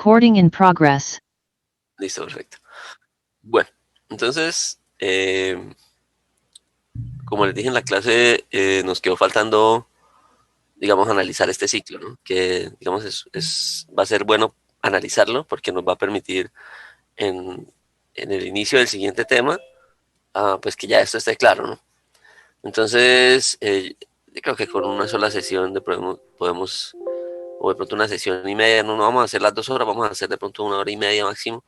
Recording in progress. Listo, perfecto. Bueno, entonces, como les dije en la clase, nos quedó faltando, digamos, analizar este ciclo, ¿no? Que, digamos, va a ser bueno analizarlo porque nos va a permitir en el inicio del siguiente tema, pues que ya esto esté claro, ¿no? Entonces, yo creo que con una sola sesión podemos, o de pronto una sesión y media, no vamos a hacer las 2 horas, vamos a hacer de pronto 1 hora y media máximo,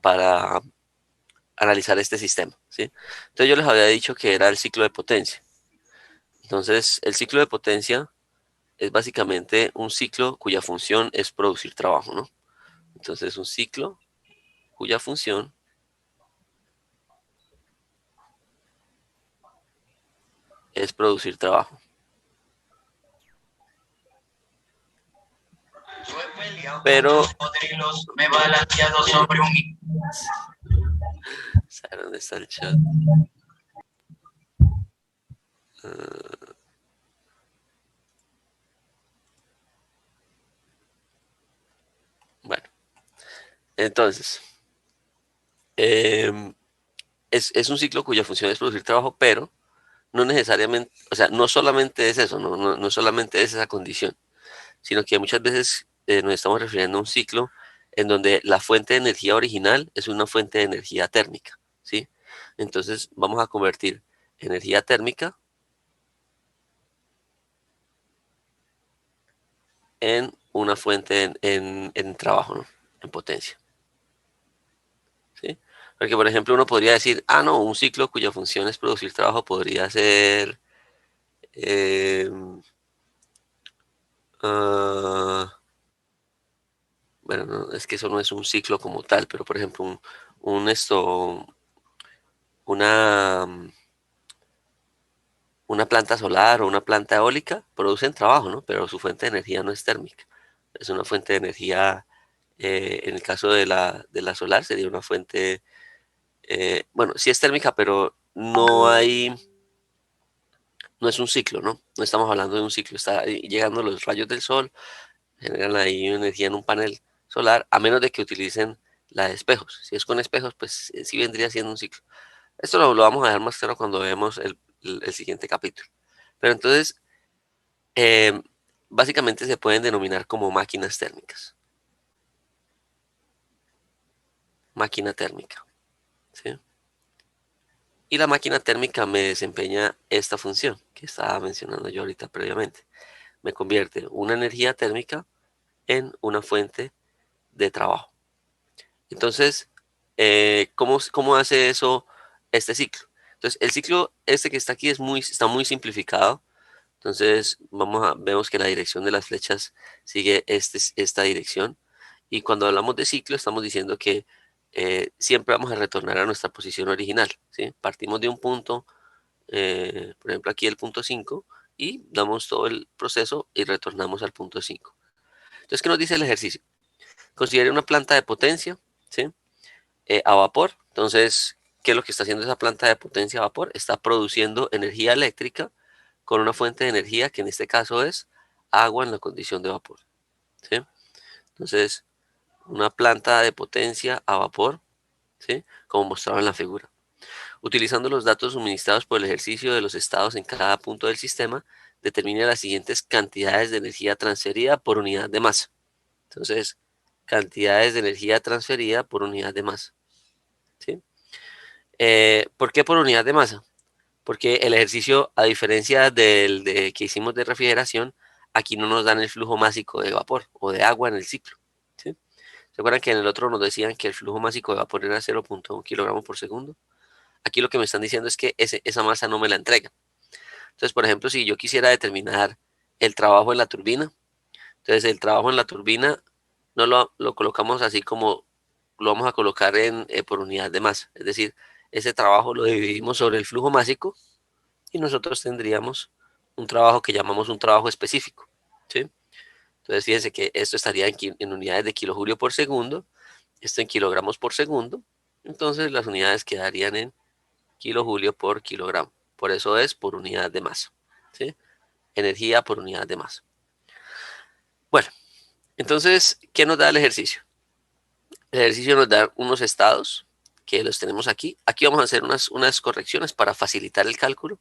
para analizar este sistema, ¿sí? Entonces yo les había dicho que era el ciclo de potencia. Entonces, el ciclo de potencia es básicamente un ciclo cuya función es producir trabajo, ¿no? Entonces, un ciclo cuya función es producir trabajo. Pero... ¿Saben dónde está el chat? Bueno, entonces, es un ciclo cuya función es producir trabajo, pero no necesariamente, o sea, no solamente es eso, no solamente es esa condición, sino que muchas veces nos estamos refiriendo a un ciclo en donde la fuente de energía original es una fuente de energía térmica, ¿sí? Entonces vamos a convertir energía térmica en una fuente en trabajo, ¿no? En potencia, ¿sí? Porque, por ejemplo, uno podría decir, no, un ciclo cuya función es producir trabajo podría ser... eh, ah, bueno, no, es que eso no es un ciclo como tal, pero por ejemplo, un esto, una, una planta solar o una planta eólica producen trabajo, ¿no? Pero su fuente de energía no es térmica. Es una fuente de energía, en el caso de la solar, sería una fuente, bueno, sí es térmica, pero no es un ciclo, ¿no? No estamos hablando de un ciclo. Está ahí llegando los rayos del sol, generan ahí energía en un panel solar, a menos de que utilicen la de espejos. Si es con espejos, pues sí vendría siendo un ciclo. Esto lo vamos a dejar más claro cuando veamos el siguiente capítulo. Pero entonces, eh, básicamente se pueden denominar como máquinas térmicas. Máquina térmica, ¿sí? Y la máquina térmica me desempeña esta función que estaba mencionando yo ahorita previamente. Me convierte una energía térmica en una fuente de trabajo. Entonces, ¿cómo hace eso este ciclo? Entonces, el ciclo este que está aquí está muy simplificado. Entonces, vemos que la dirección de las flechas sigue esta dirección. Y cuando hablamos de ciclo, estamos diciendo que siempre vamos a retornar a nuestra posición original, ¿sí? Partimos de un punto, por ejemplo, aquí el punto 5, y damos todo el proceso y retornamos al punto 5. Entonces, ¿qué nos dice el ejercicio? Considere una planta de potencia, ¿sí? A vapor. Entonces, ¿qué es lo que está haciendo esa planta de potencia a vapor? Está produciendo energía eléctrica con una fuente de energía que en este caso es agua en la condición de vapor, ¿sí? Entonces, una planta de potencia a vapor, ¿sí? Como mostrado en la figura. Utilizando los datos suministrados por el ejercicio de los estados en cada punto del sistema, determina las siguientes cantidades de energía transferida por unidad de masa. Entonces, cantidades de energía transferida por unidad de masa, ¿sí? ¿Por qué por unidad de masa? Porque el ejercicio, a diferencia del que hicimos de refrigeración, aquí no nos dan el flujo másico de vapor o de agua en el ciclo, ¿sí? ¿Se acuerdan que en el otro nos decían que el flujo másico de vapor era 0,1 kilogramos por segundo? Aquí lo que me están diciendo es que esa masa no me la entrega. Entonces, por ejemplo, si yo quisiera determinar el trabajo en la turbina, entonces el trabajo en la turbina no lo colocamos así como lo vamos a colocar por unidad de masa. Es decir, ese trabajo lo dividimos sobre el flujo másico y nosotros tendríamos un trabajo que llamamos un trabajo específico, ¿sí? Entonces, fíjense que esto estaría en unidades de kilojoulio por segundo, esto en kilogramos por segundo, entonces las unidades quedarían en kilojoulio por kilogramo. Por eso es por unidad de masa, ¿sí? Energía por unidad de masa. Bueno, Entonces, ¿qué nos da el ejercicio? El ejercicio nos da unos estados que los tenemos aquí. Aquí vamos a hacer unas correcciones para facilitar el cálculo.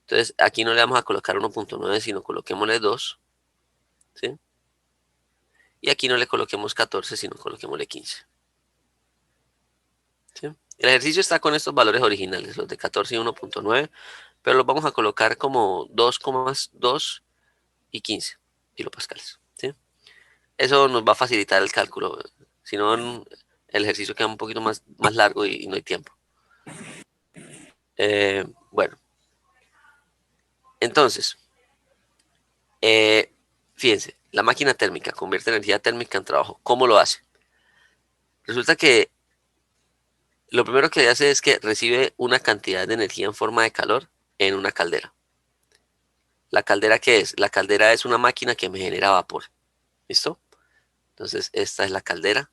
Entonces, aquí no le vamos a colocar 1.9, sino coloquémosle 2, ¿sí? Y aquí no le coloquemos 14, sino coloquémosle 15. ¿Sí? El ejercicio está con estos valores originales, los de 14 y 1.9, pero los vamos a colocar como 2,2 y 15 kilopascales. ¿Sí? Eso nos va a facilitar el cálculo, si no el ejercicio queda un poquito más largo y no hay tiempo. Bueno, entonces, eh, fíjense, la máquina térmica convierte energía térmica en trabajo. ¿Cómo lo hace? Resulta que lo primero que hace es que recibe una cantidad de energía en forma de calor en una caldera. ¿La caldera qué es? La caldera es una máquina que me genera vapor. ¿Listo? Entonces, esta es la caldera,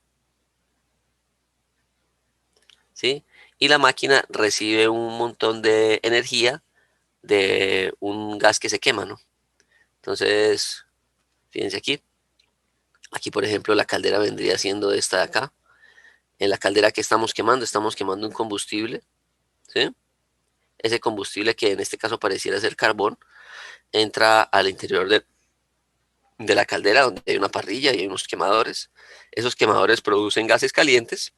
¿sí? Y la máquina recibe un montón de energía de un gas que se quema, ¿no? Entonces, fíjense aquí. Aquí, por ejemplo, la caldera vendría siendo esta de acá. En la caldera que estamos quemando un combustible, ¿sí? Ese combustible que en este caso pareciera ser carbón, entra al interior de la caldera donde hay una parrilla y hay unos quemadores. Esos quemadores producen gases calientes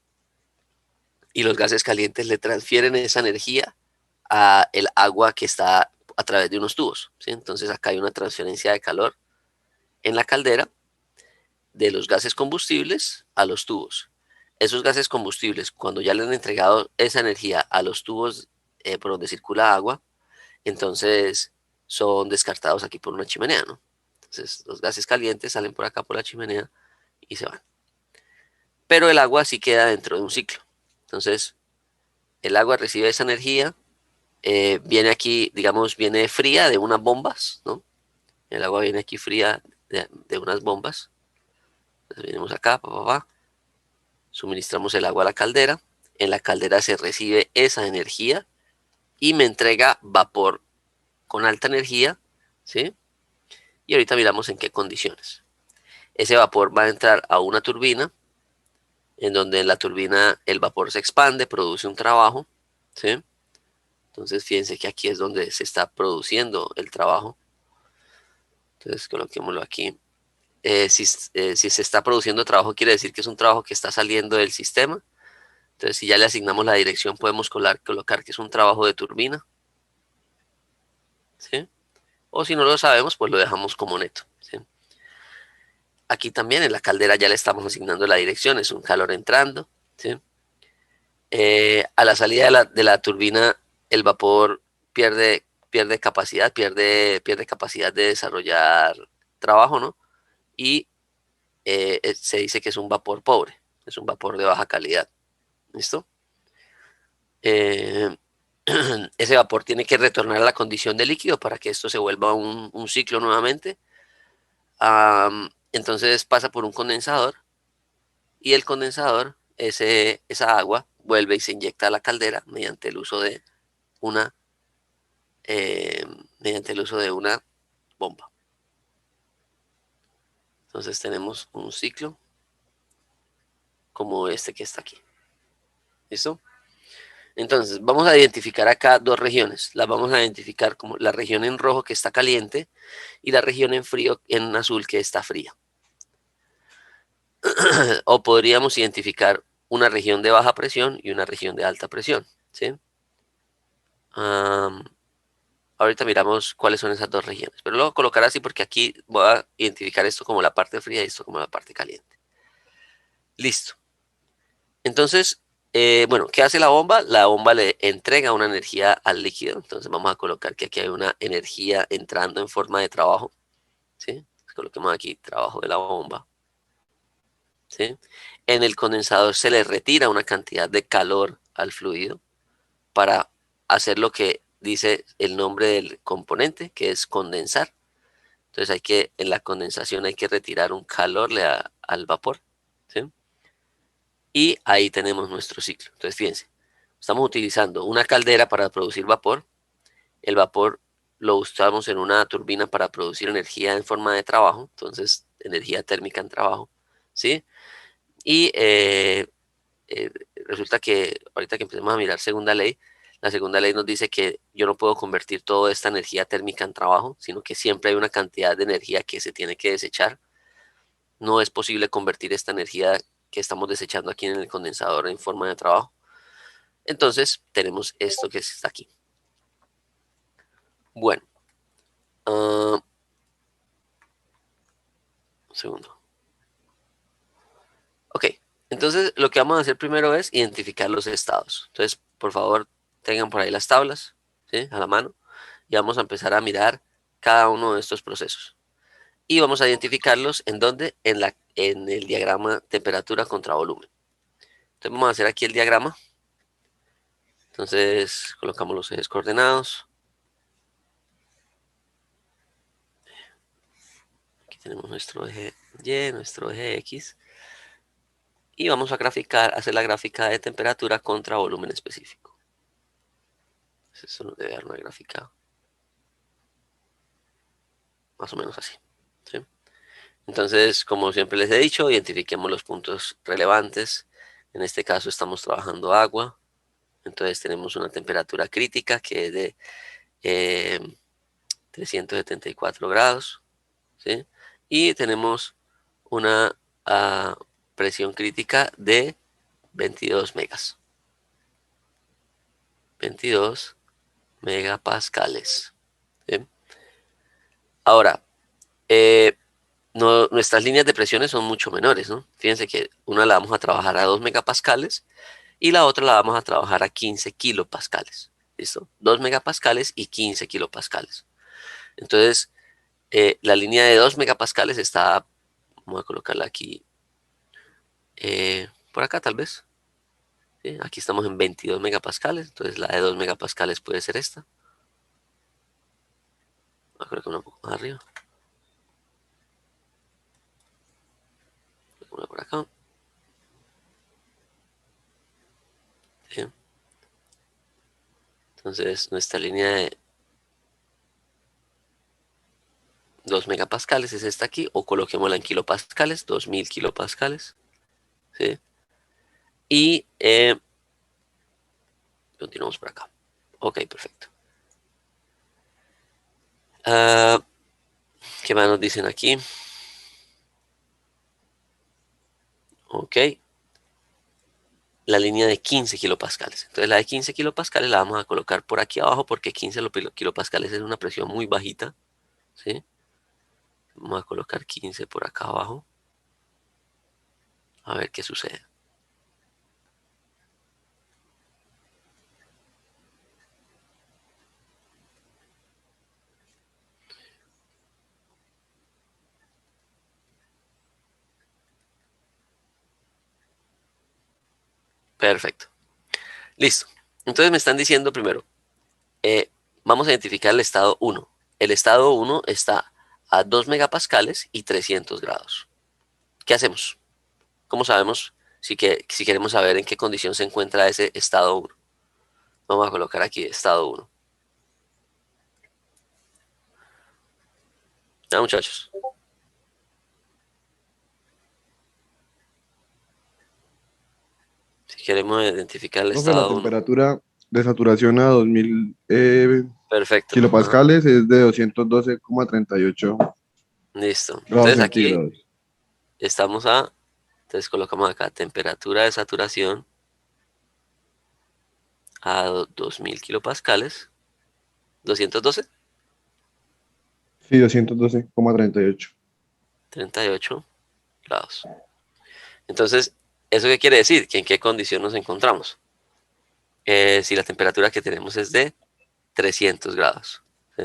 y los gases calientes le transfieren esa energía a el agua que está a través de unos tubos, ¿sí? Entonces acá hay una transferencia de calor en la caldera de los gases combustibles a los tubos. Esos gases combustibles, cuando ya le han entregado esa energía a los tubos por donde circula agua, entonces son descartados aquí por una chimenea, ¿no? Entonces los gases calientes salen por acá por la chimenea y se van. Pero el agua sí queda dentro de un ciclo. Entonces el agua recibe esa energía, viene aquí, digamos, viene fría de unas bombas, ¿no? El agua viene aquí fría de unas bombas. Entonces venimos acá, suministramos el agua a la caldera. En la caldera se recibe esa energía y me entrega vapor con alta energía, ¿sí? Y ahorita miramos en qué condiciones. Ese vapor va a entrar a una turbina, en donde en la turbina el vapor se expande, produce un trabajo, ¿sí? Entonces fíjense que aquí es donde se está produciendo el trabajo. Entonces coloquémoslo aquí. Si se está produciendo trabajo, quiere decir que es un trabajo que está saliendo del sistema. Entonces, si ya le asignamos la dirección, podemos colocar que es un trabajo de turbina, ¿sí? O si no lo sabemos, pues lo dejamos como neto, ¿sí? Aquí también en la caldera ya le estamos asignando la dirección, es un calor entrando, ¿sí? A la salida de la turbina, el vapor pierde capacidad, pierde capacidad de desarrollar trabajo, ¿no? Y se dice que es un vapor pobre, es un vapor de baja calidad. ¿Listo? Eh, ese vapor tiene que retornar a la condición de líquido para que esto se vuelva un ciclo nuevamente. Entonces pasa por un condensador y el condensador, esa agua, vuelve y se inyecta a la caldera una, eh, mediante el uso de una bomba. Entonces tenemos un ciclo como este que está aquí. ¿Listo? Entonces, vamos a identificar acá dos regiones. Las vamos a identificar como la región en rojo que está caliente y la región en frío, en azul que está fría. O podríamos identificar una región de baja presión y una región de alta presión, ¿sí? Am, ahorita miramos cuáles son esas dos regiones, pero lo voy a colocar así porque aquí voy a identificar esto como la parte fría y esto como la parte caliente. Listo. Entonces, bueno, ¿qué hace la bomba? La bomba le entrega una energía al líquido. Entonces vamos a colocar que aquí hay una energía entrando en forma de trabajo. ¿Sí? Coloquemos aquí trabajo de la bomba. ¿Sí? En el condensador se le retira una cantidad de calor al fluido para hacer lo que dice el nombre del componente, que es condensar. Entonces en la condensación hay que retirar un calor al vapor. ¿Sí? Y ahí tenemos nuestro ciclo. Entonces, fíjense, estamos utilizando una caldera para producir vapor. El vapor lo usamos en una turbina para producir energía en forma de trabajo. Entonces, energía térmica en trabajo, ¿sí? Y resulta que ahorita que empecemos a mirar segunda ley, la segunda ley nos dice que yo no puedo convertir toda esta energía térmica en trabajo, sino que siempre hay una cantidad de energía que se tiene que desechar. No es posible convertir esta energía que estamos desechando aquí en el condensador en forma de trabajo. Entonces tenemos esto que está aquí. Bueno, un segundo. Ok, entonces lo que vamos a hacer primero es identificar los estados. Entonces, por favor, tengan por ahí las tablas, ¿sí? A la mano, y vamos a empezar a mirar cada uno de estos procesos. Y vamos a identificarlos en dónde, en el diagrama temperatura contra volumen. Entonces vamos a hacer aquí el diagrama. Entonces colocamos los ejes coordenados. Aquí tenemos nuestro eje Y, nuestro eje X. Y vamos a graficar, hacer la gráfica de temperatura contra volumen específico. Eso nos debe dar una gráfica más o menos así, ¿sí? Entonces, como siempre les he dicho, identifiquemos los puntos relevantes. En este caso estamos trabajando agua. Entonces tenemos una temperatura crítica que es de 374 grados, ¿sí? Y tenemos una presión crítica de 22 megas. 22 megapascales, ¿sí? Ahora, eh, nuestras líneas de presiones son mucho menores, ¿no? Fíjense que una la vamos a trabajar a 2 megapascales y la otra la vamos a trabajar a 15 kilopascales. ¿Listo? 2 megapascales y 15 kilopascales. Entonces, la línea de 2 megapascales está, vamos a colocarla aquí, por acá tal vez. ¿Sí? Aquí estamos en 22 megapascales, entonces la de 2 megapascales puede ser esta. Voy a colocar un poco más arriba. Una por acá. ¿Sí? Entonces, nuestra línea de 2 megapascales es esta aquí, o coloquémosla en kilopascales, 2000 kilopascales. ¿Sí? Y continuamos por acá. Ok, perfecto. ¿Qué más nos dicen aquí? Ok, la línea de 15 kilopascales. Entonces la de 15 kilopascales la vamos a colocar por aquí abajo porque 15 kilopascales es una presión muy bajita. ¿Sí? Vamos a colocar 15 por acá abajo. A ver qué sucede. Perfecto. Listo. Entonces me están diciendo primero, eh, vamos a identificar el estado 1. El estado 1 está a 2 megapascales y 300 grados. ¿Qué hacemos? ¿Cómo sabemos si queremos saber en qué condición se encuentra ese estado 1? Vamos a colocar aquí estado 1. ¿Ya, muchachos? Si queremos identificar el Profe, la estado 1. temperatura de saturación a 2000 Perfecto. Ajá. kilopascales es de 212,38 Listo. grados Entonces aquí centígrados. estamos entonces colocamos acá temperatura de saturación a 2000 kilopascales. 212, Sí, 212,38. 38 grados. Entonces, ¿eso qué quiere decir? Que en qué condición nos encontramos. Si la temperatura que tenemos es de 300 grados. ¿Sí?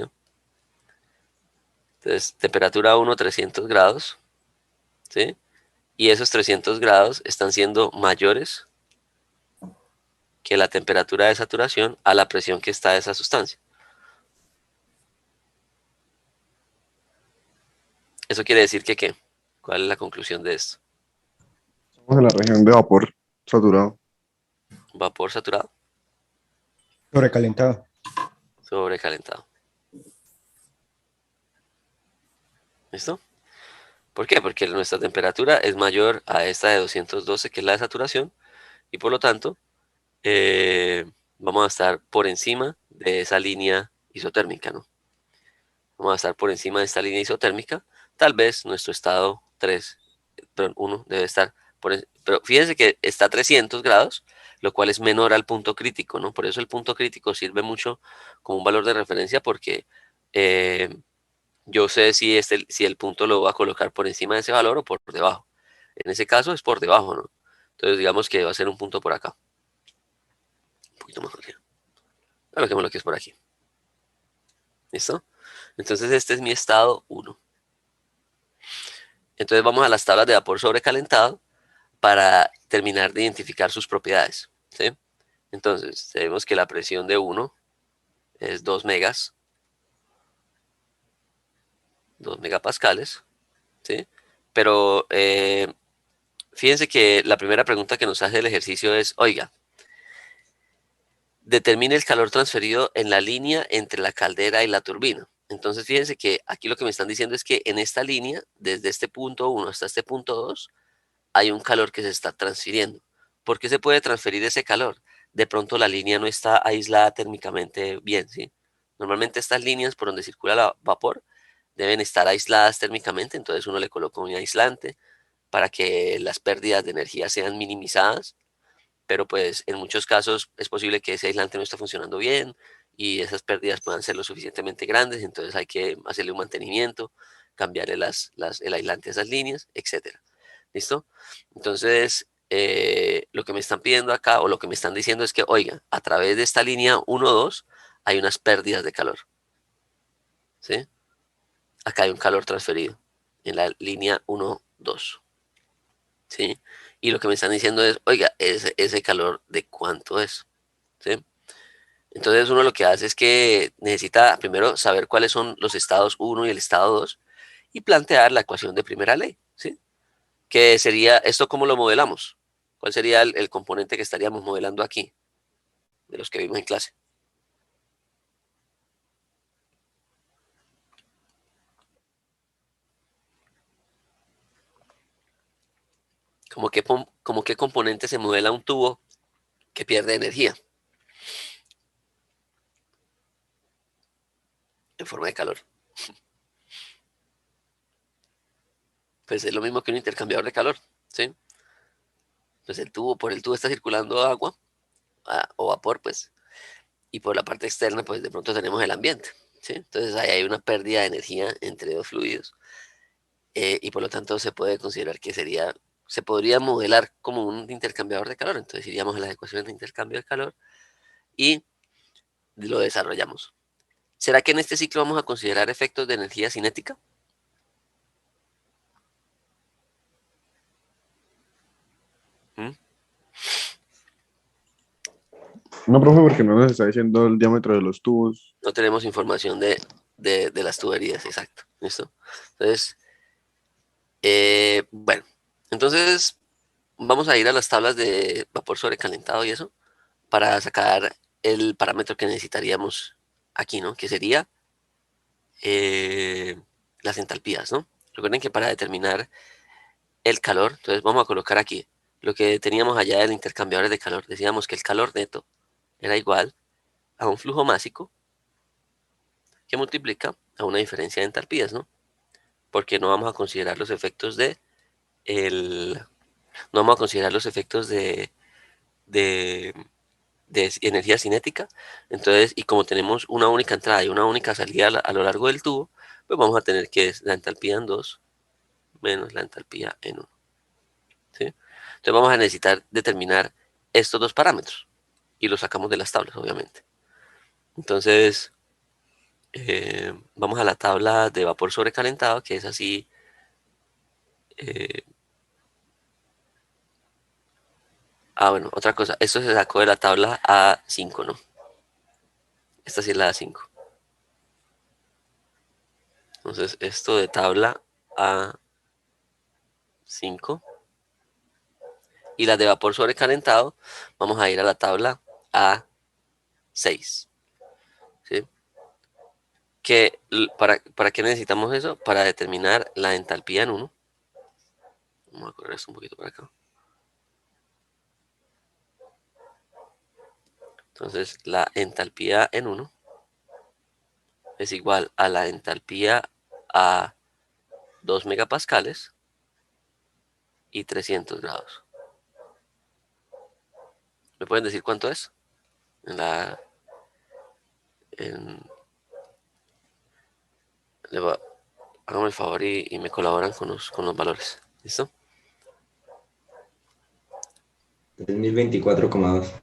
Entonces, temperatura 1, 300 grados. ¿Sí? Y esos 300 grados están siendo mayores que la temperatura de saturación a la presión que está esa sustancia. Eso quiere decir que ¿qué? ¿Cuál es la conclusión de esto? Estamos en la región de vapor saturado. Vapor saturado, Sobrecalentado. sobrecalentado. ¿Listo? ¿Por qué? Porque nuestra temperatura es mayor a esta de 212, que es la de saturación, y por lo tanto vamos a estar por encima de esa línea isotérmica, ¿no? Vamos a estar por encima de esta línea isotérmica. Tal vez nuestro estado 3, perdón, 1 debe estar pero fíjense que está a 300 grados, lo cual es menor al punto crítico, ¿no? Por eso el punto crítico sirve mucho como un valor de referencia porque eh, yo sé si el punto lo voy a colocar por encima de ese valor o por debajo. En ese caso es por debajo, ¿no? Entonces digamos que va a ser un punto por acá. Un poquito más arriba. Coloquemos lo que es por aquí. ¿Listo? Entonces este es mi estado 1. Entonces vamos a las tablas de vapor sobrecalentado para terminar de identificar sus propiedades, ¿sí? Entonces tenemos que la presión de 1 es 2 megas, 2 megapascales, ¿sí? Pero fíjense que la primera pregunta que nos hace el ejercicio es, oiga, determine el calor transferido en la línea entre la caldera y la turbina. Entonces fíjense que aquí lo que me están diciendo es que en esta línea, desde este punto 1 hasta este punto 2, hay un calor que se está transfiriendo. ¿Por qué se puede transferir ese calor? De pronto la línea no está aislada térmicamente bien, ¿sí? Normalmente estas líneas por donde circula el vapor deben estar aisladas térmicamente, entonces uno le coloca un aislante para que las pérdidas de energía sean minimizadas, pero pues en muchos casos es posible que ese aislante no esté funcionando bien y esas pérdidas puedan ser lo suficientemente grandes, entonces hay que hacerle un mantenimiento, cambiarle el aislante a esas líneas, etcétera. ¿Listo? Entonces, lo que me están pidiendo acá o lo que me están diciendo es que, oiga, a través de esta línea 1-2 hay unas pérdidas de calor, ¿sí? Acá hay un calor transferido en la línea 1-2, ¿sí? Y lo que me están diciendo es, oiga, ese calor de cuánto es, ¿sí? Entonces uno lo que hace es que necesita primero saber cuáles son los estados 1 y el estado 2 y plantear la ecuación de primera ley, ¿sí? Que sería, ¿esto cómo lo modelamos? ¿Cuál sería el componente que estaríamos modelando aquí, de los que vimos en clase? ¿Cómo qué componente se modela un tubo que pierde energía en forma de calor? Pues es lo mismo que un intercambiador de calor, ¿sí? Pues por el tubo está circulando agua o vapor, pues, y por la parte externa, pues de pronto tenemos el ambiente, ¿sí? Entonces ahí hay una pérdida de energía entre dos fluidos y por lo tanto se puede considerar que se podría modelar como un intercambiador de calor. Entonces iríamos a las ecuaciones de intercambio de calor y lo desarrollamos. ¿Será que en este ciclo vamos a considerar efectos de energía cinética? ¿Mm? No, profe, porque no nos está diciendo el diámetro de los tubos. No tenemos información de las tuberías, exacto. ¿Listo? Entonces, bueno, entonces vamos a ir a las tablas de vapor sobrecalentado y eso para sacar el parámetro que necesitaríamos aquí, ¿no? Que sería eh, las entalpías, ¿no? Recuerden que para determinar el calor, entonces vamos a colocar aquí lo que teníamos allá del intercambiador de calor. Decíamos que el calor neto era igual a un flujo másico que multiplica a una diferencia de entalpías, ¿no? Porque no vamos a considerar los efectos el, no vamos a considerar los efectos de, de energía cinética. Entonces, y como tenemos una única entrada y una única salida a lo largo del tubo, pues vamos a tener que es la entalpía en 2 menos la entalpía en 1, ¿sí? Entonces vamos a necesitar determinar estos dos parámetros y los sacamos de las tablas, obviamente. Entonces, vamos a la tabla de vapor sobrecalentado, que es así. eh, bueno, otra cosa. Esto se sacó de la tabla A5, ¿no? Esta sí es la A5. Entonces, esto de tabla A5 y las de vapor sobrecalentado, vamos a ir a la tabla A6, ¿sí? ¿Para qué necesitamos eso? Para determinar la entalpía en 1, Vamos a correr esto un poquito para acá. Entonces, la entalpía en 1 es igual a la entalpía a 2 megapascales y 300 grados. ¿Me pueden decir cuánto es? En la, en, háganme el favor y me colaboran con los valores. ¿Listo? 3024,2.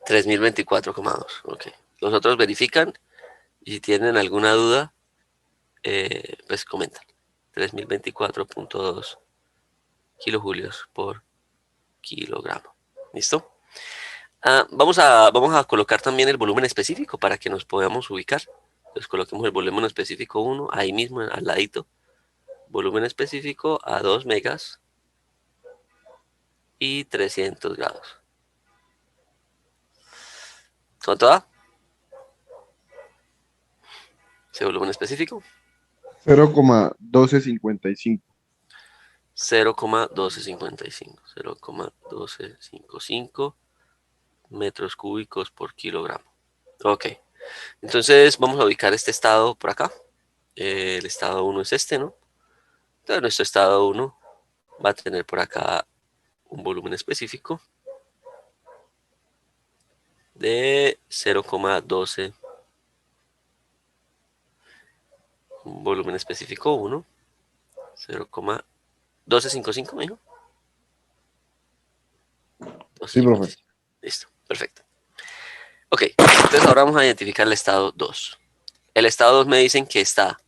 3024,2. Ok. Los otros verifican y si tienen alguna duda, pues comentan. 3024,2 kilojulios por kilogramo. ¿Listo? Vamos a colocar también el volumen específico para que nos podamos ubicar. Entonces coloquemos el volumen específico 1 ahí mismo al ladito. Volumen específico a 2 megas y 300 grados. ¿Cuánto da? Ese volumen específico. 0,1255. 0,1255. 0,1255 metros cúbicos por kilogramo. Ok. Entonces vamos a ubicar este estado por acá. El estado 1 es este, ¿no? Entonces nuestro estado 1 va a tener por acá un volumen específico de 0,12. Un volumen específico 1. 0,1255, ¿me dijo? Sí, profe. 1255. Listo, perfecto. Ok, entonces ahora vamos a identificar el estado 2. El estado 2 me dicen que está,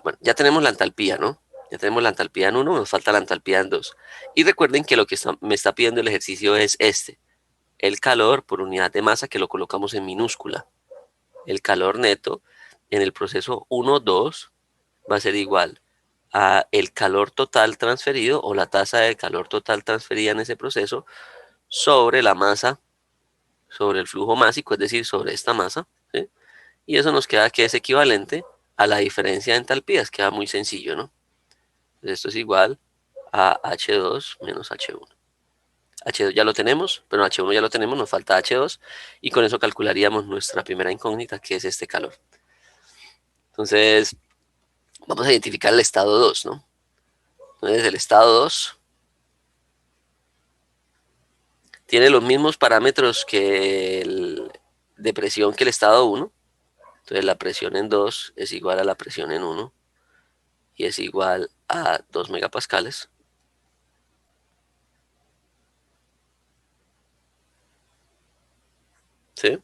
bueno, ya tenemos la entalpía, ¿no? Ya tenemos la entalpía en 1, nos falta la entalpía en 2. Y recuerden que lo que me está pidiendo el ejercicio es este, el calor por unidad de masa, que lo colocamos en minúscula. El calor neto en el proceso 1-2 va a ser igual a el calor total transferido o la tasa de calor total transferida en ese proceso sobre la masa, sobre el flujo másico, es decir, sobre esta masa, ¿sí? Y eso nos queda que es equivalente a la diferencia de entalpías, queda muy sencillo, ¿no? Esto es igual a H2 menos H1. H2 ya lo tenemos, pero H1 ya lo tenemos, nos falta H2 y con eso calcularíamos nuestra primera incógnita, que es este calor. Entonces, vamos a identificar el estado 2, ¿no? Entonces, el estado 2 tiene los mismos parámetros que de presión que el estado 1. Entonces, la presión en 2 es igual a la presión en 1 y es igual a 2 megapascales. ¿Sí?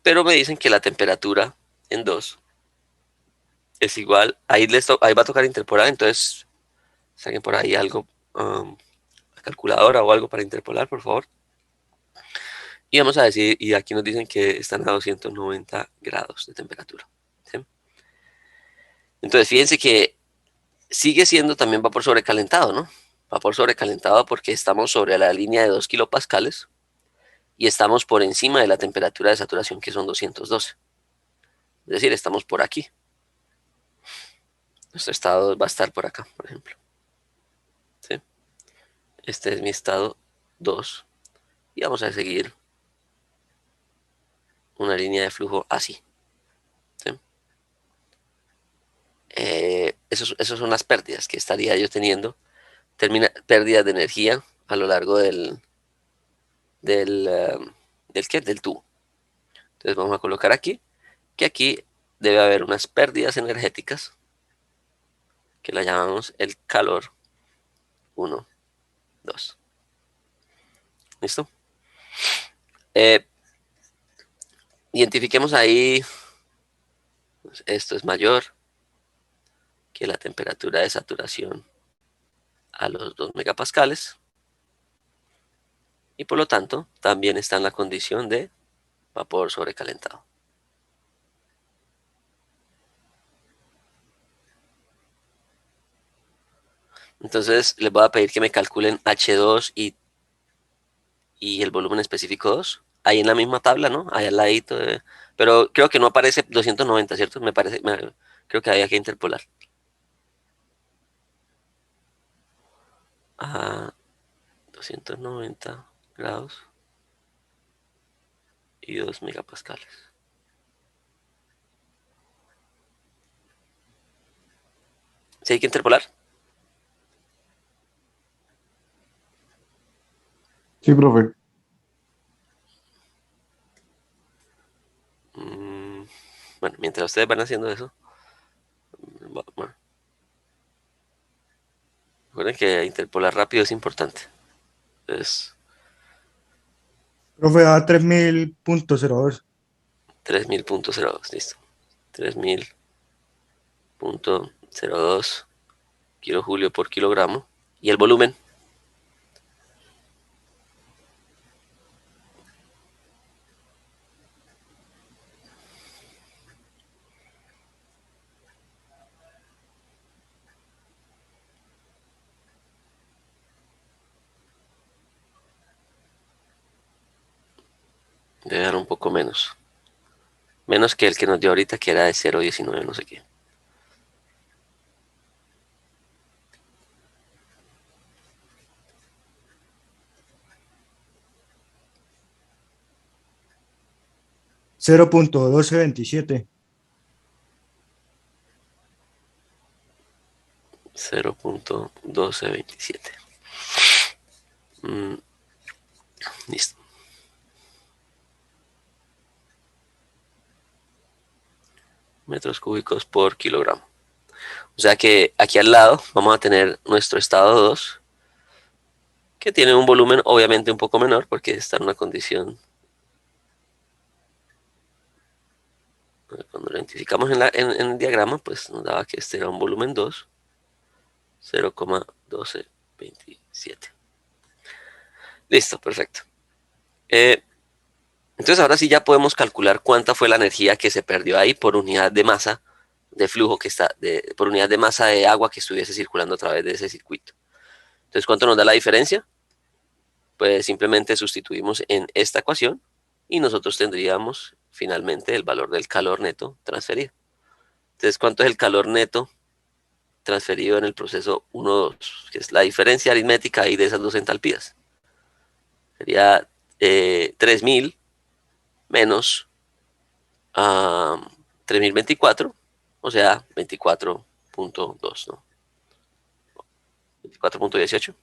Pero me dicen que la temperatura en 2 es igual, ahí va a tocar interpolar, entonces saquen por ahí algo, la calculadora o algo para interpolar, por favor. Y vamos a decir, y aquí nos dicen que están a 290 grados de temperatura. ¿Sí? Entonces, fíjense que sigue siendo también vapor sobrecalentado, ¿no? Vapor sobrecalentado porque estamos sobre la línea de 2 kilopascales y estamos por encima de la temperatura de saturación que son 212. Es decir, estamos por aquí. Nuestro estado va a estar por acá, por ejemplo. ¿Sí? Este es mi estado 2. Y vamos a seguir una línea de flujo así. ¿Sí? Esas son las pérdidas que estaría yo teniendo. Pérdidas de energía a lo largo del tubo. Entonces vamos a colocar aquí que aquí debe haber unas pérdidas energéticas que la llamamos el calor 1, 2. ¿Listo? Eh, Identifiquemos ahí, pues, esto es mayor que la temperatura de saturación a los 2 megapascales y por lo tanto también está en la condición de vapor sobrecalentado. Entonces les voy a pedir que me calculen H2 y el volumen específico 2. Ahí en la misma tabla, ¿no? Ahí al ladito. Pero creo que no aparece 290, ¿cierto? Creo que había que interpolar. 290 grados y 2 megapascales. ¿Sí hay que interpolar? Sí, profe. Bueno, mientras ustedes van haciendo eso, bueno, recuerden que interpolar rápido es importante. Entonces, Profe, a 3000.02. 3000.02, listo. 3000.02 kilojulio por kilogramo. ¿Y el volumen? Debe dar un poco menos. Menos que el que nos dio ahorita, que era de 0,19, no sé qué. Cero punto 1227. 0,1227. Listo. Metros cúbicos por kilogramo. O sea que aquí al lado vamos a tener nuestro estado 2, que tiene un volumen obviamente un poco menor porque está en una condición. Cuando lo identificamos en el diagrama, pues nos daba que este era un volumen 2, 0,1227. Listo, perfecto. Entonces ahora sí ya podemos calcular cuánta fue la energía que se perdió ahí por unidad de masa de flujo que está, por unidad de masa de agua que estuviese circulando a través de ese circuito. Entonces, ¿cuánto nos da la diferencia? Pues simplemente sustituimos en esta ecuación y nosotros tendríamos finalmente el valor del calor neto transferido. Entonces, ¿cuánto es el calor neto transferido en el proceso 1-2? Que es la diferencia aritmética ahí de esas dos entalpías. Sería 3000 menos 3024, o sea, 24.2, ¿no? 24.18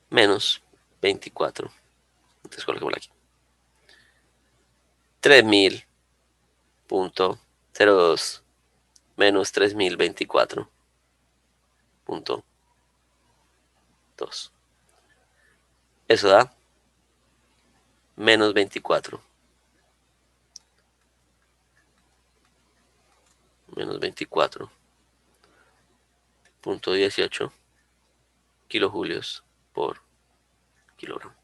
menos 24. Entonces coloquémoslo aquí. 3000.02 menos 3024.2. Eso da menos 24. Menos 24.18 kilojulios por kilogramo.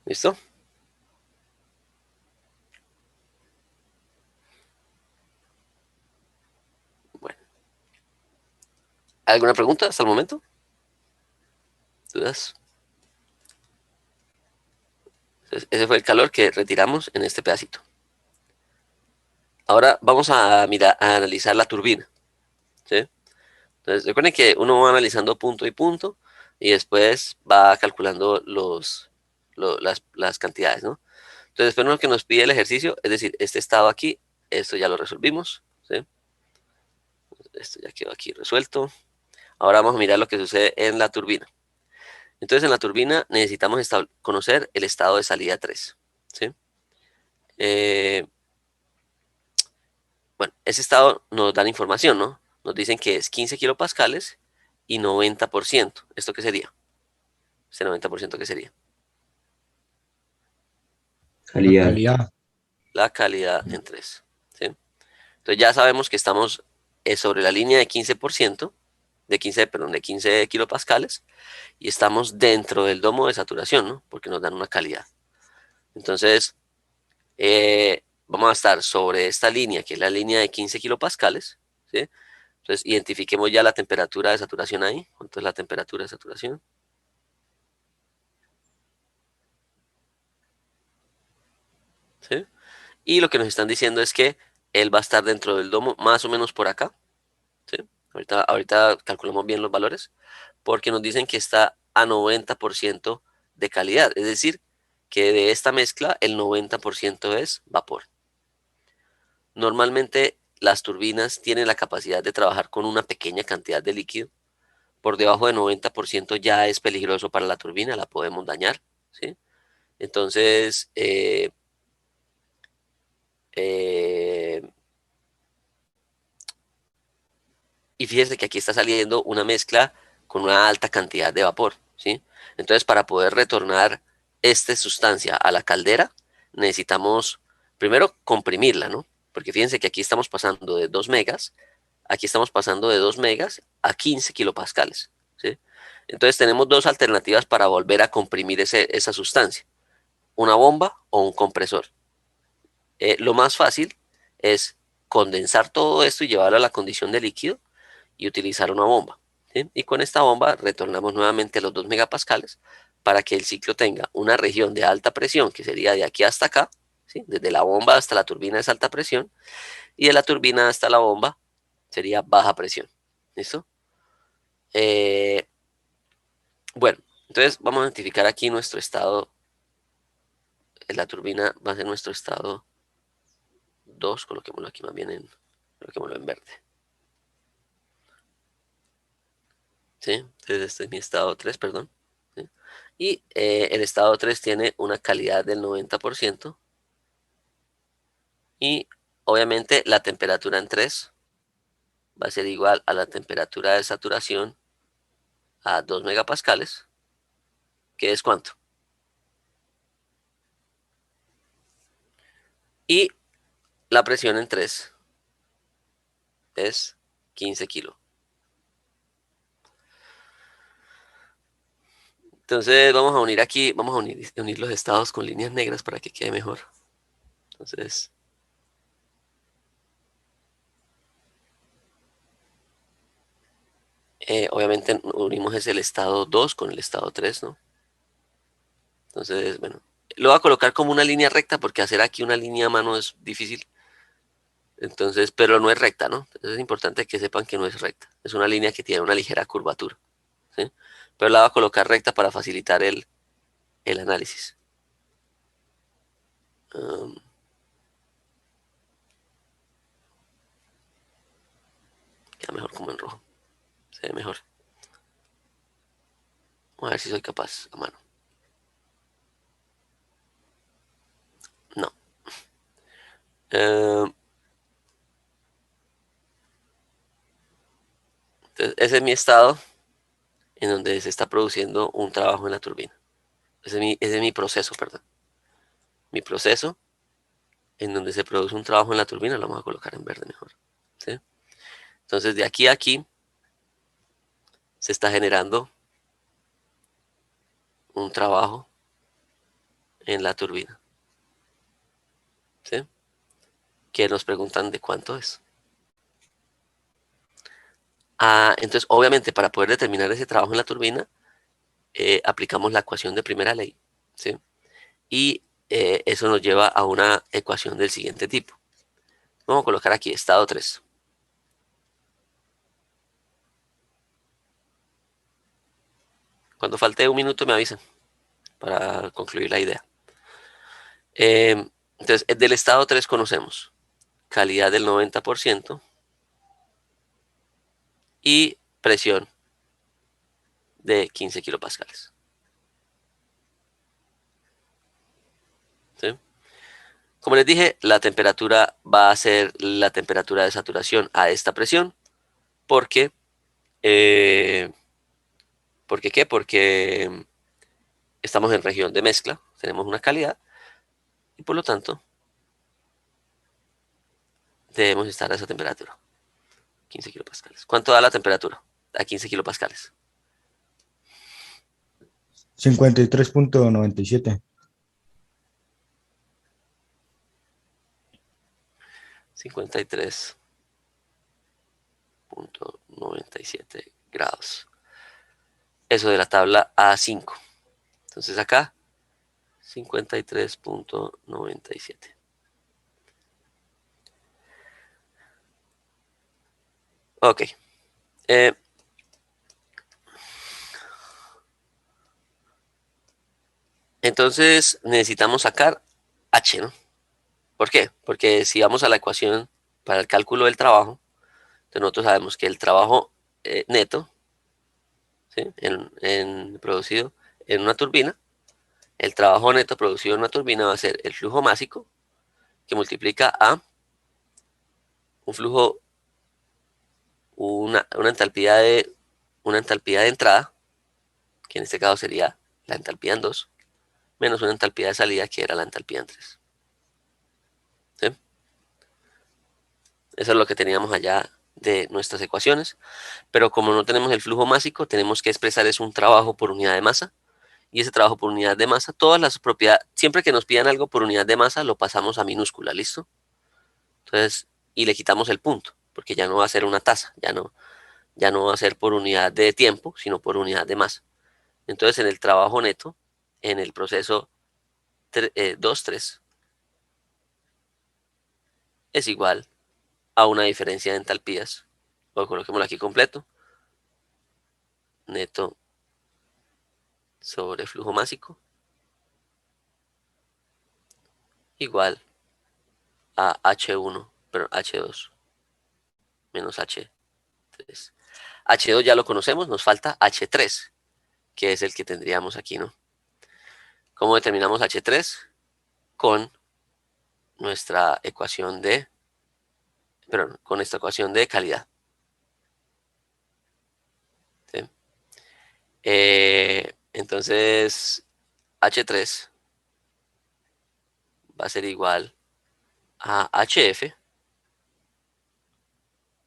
¿Listo? Bueno. ¿Alguna pregunta hasta el momento? ¿Dudas? Entonces, ese fue el calor que retiramos en este pedacito. Ahora vamos a mirar, a analizar la turbina. ¿Sí? Entonces, recuerden que uno va analizando punto y punto y después va calculando las cantidades, ¿no? Entonces, después lo que nos pide el ejercicio, es decir, este estado aquí, esto ya lo resolvimos, ¿sí? Esto ya quedó aquí resuelto. Ahora vamos a mirar lo que sucede en la turbina. Entonces, en la turbina necesitamos conocer el estado de salida 3, ¿sí? Bueno, ese estado nos da información, ¿no? Nos dicen que es 15 kilopascales y 90%. ¿Esto qué sería? Ese 90%, ¿qué sería? La Calidad. calidad. La calidad en 3, ¿sí? Entonces ya sabemos que estamos sobre la línea de 15%, de 15 kilopascales, y estamos dentro del domo de saturación, ¿no? Porque nos dan una calidad. Entonces, vamos a estar sobre esta línea, que es la línea de 15 kilopascales, ¿sí? Entonces, identifiquemos ya la temperatura de saturación ahí. ¿Cuánto es la temperatura de saturación? ¿Sí? Y lo que nos están diciendo es que él va a estar dentro del domo más o menos por acá, ¿sí? Ahorita calculamos bien los valores, porque nos dicen que está a 90% de calidad, es decir, que de esta mezcla el 90% es vapor. Normalmente las turbinas tienen la capacidad de trabajar con una pequeña cantidad de líquido. Por debajo de 90% ya es peligroso para la turbina, la podemos dañar, ¿sí? Entonces, eh, y fíjense que aquí está saliendo una mezcla con una alta cantidad de vapor, ¿sí? Entonces, para poder retornar esta sustancia a la caldera, necesitamos primero comprimirla, ¿no? Porque fíjense que aquí estamos pasando de 2 megas, aquí estamos pasando de 2 megas a 15 kilopascales, ¿sí? Entonces tenemos dos alternativas para volver a comprimir esa sustancia, una bomba o un compresor. Lo más fácil es condensar todo esto y llevarlo a la condición de líquido y utilizar una bomba, ¿sí? Y con esta bomba retornamos nuevamente a los 2 megapascales para que el ciclo tenga una región de alta presión, que sería de aquí hasta acá, ¿sí? Desde la bomba hasta la turbina es alta presión, y de la turbina hasta la bomba sería baja presión. ¿Listo? Eh, bueno, entonces vamos a identificar aquí nuestro estado. La turbina va a ser nuestro estado 2, coloquémoslo aquí más bien coloquémoslo en verde. ¿Sí? Entonces este es mi estado 3, perdón. ¿Sí? Y el estado 3 tiene una calidad del 90%. Y obviamente la temperatura en 3 va a ser igual a la temperatura de saturación a 2 megapascales, que es ¿cuánto? Y la presión en 3 es 15 kilos. Entonces vamos a unir aquí, vamos a unir los estados con líneas negras para que quede mejor. Entonces, obviamente unimos el estado 2 con el estado 3, ¿no? Entonces, bueno, lo voy a colocar como una línea recta porque hacer aquí una línea a mano es difícil. Entonces, pero no es recta, ¿no? Entonces es importante que sepan que no es recta. Es una línea que tiene una ligera curvatura, ¿sí? Pero la voy a colocar recta para facilitar el análisis. Um, Queda mejor como en rojo. Se ve mejor. Vamos a ver si soy capaz a mano. No. Um, entonces, ese es mi estado en donde se está produciendo un trabajo en la turbina. Ese es mi proceso, perdón. Mi proceso en donde se produce un trabajo en la turbina, lo vamos a colocar en verde mejor, ¿sí? Entonces, de aquí a aquí se está generando un trabajo en la turbina, ¿sí? Que nos preguntan de cuánto es. Entonces, obviamente, para poder determinar ese trabajo en la turbina, aplicamos la ecuación de primera ley, ¿sí? Y eso nos lleva a una ecuación del siguiente tipo. Vamos a colocar aquí estado 3. Cuando falte un minuto me avisan para concluir la idea. Entonces, del estado 3 conocemos calidad del 90% y presión de 15 kilopascales, ¿sí? Como les dije, la temperatura va a ser la temperatura de saturación a esta presión. ¿Por qué? ¿Por qué qué? Porque estamos en región de mezcla, tenemos una calidad y por lo tanto debemos estar a esa temperatura, 15 kilopascales. ¿Cuánto da la temperatura? A 15 kilopascales. 53.97. 53.97 grados. Eso de la tabla A5. Entonces acá, 53.97. Ok. Eh, entonces necesitamos sacar H, ¿no? ¿Por qué? Porque si vamos a la ecuación para el cálculo del trabajo, entonces nosotros sabemos que el trabajo neto, ¿sí? Producido en una turbina, el trabajo neto producido en una turbina va a ser el flujo másico que multiplica a un flujo, una entalpía de entrada, que en este caso sería la entalpía en 2, menos una entalpía de salida, que era la entalpía en 3. ¿Sí? Eso es lo que teníamos allá de nuestras ecuaciones, pero como no tenemos el flujo másico, tenemos que expresar es un trabajo por unidad de masa, y ese trabajo por unidad de masa, todas las propiedades, siempre que nos pidan algo por unidad de masa, lo pasamos a minúscula, ¿listo? Entonces, y le quitamos el punto, porque ya no va a ser una tasa, ya no va a ser por unidad de tiempo, sino por unidad de masa. Entonces, en el trabajo neto, en el proceso 2-3, es igual a una diferencia de entalpías, o coloquémoslo aquí completo, neto sobre flujo másico, igual a H1, pero H2 menos H3. H2 ya lo conocemos, nos falta H3, que es el que tendríamos aquí, ¿no? ¿Cómo determinamos H3? Con nuestra ecuación de, perdón, con esta ecuación de calidad. ¿Sí? Entonces, H3 va a ser igual a HF,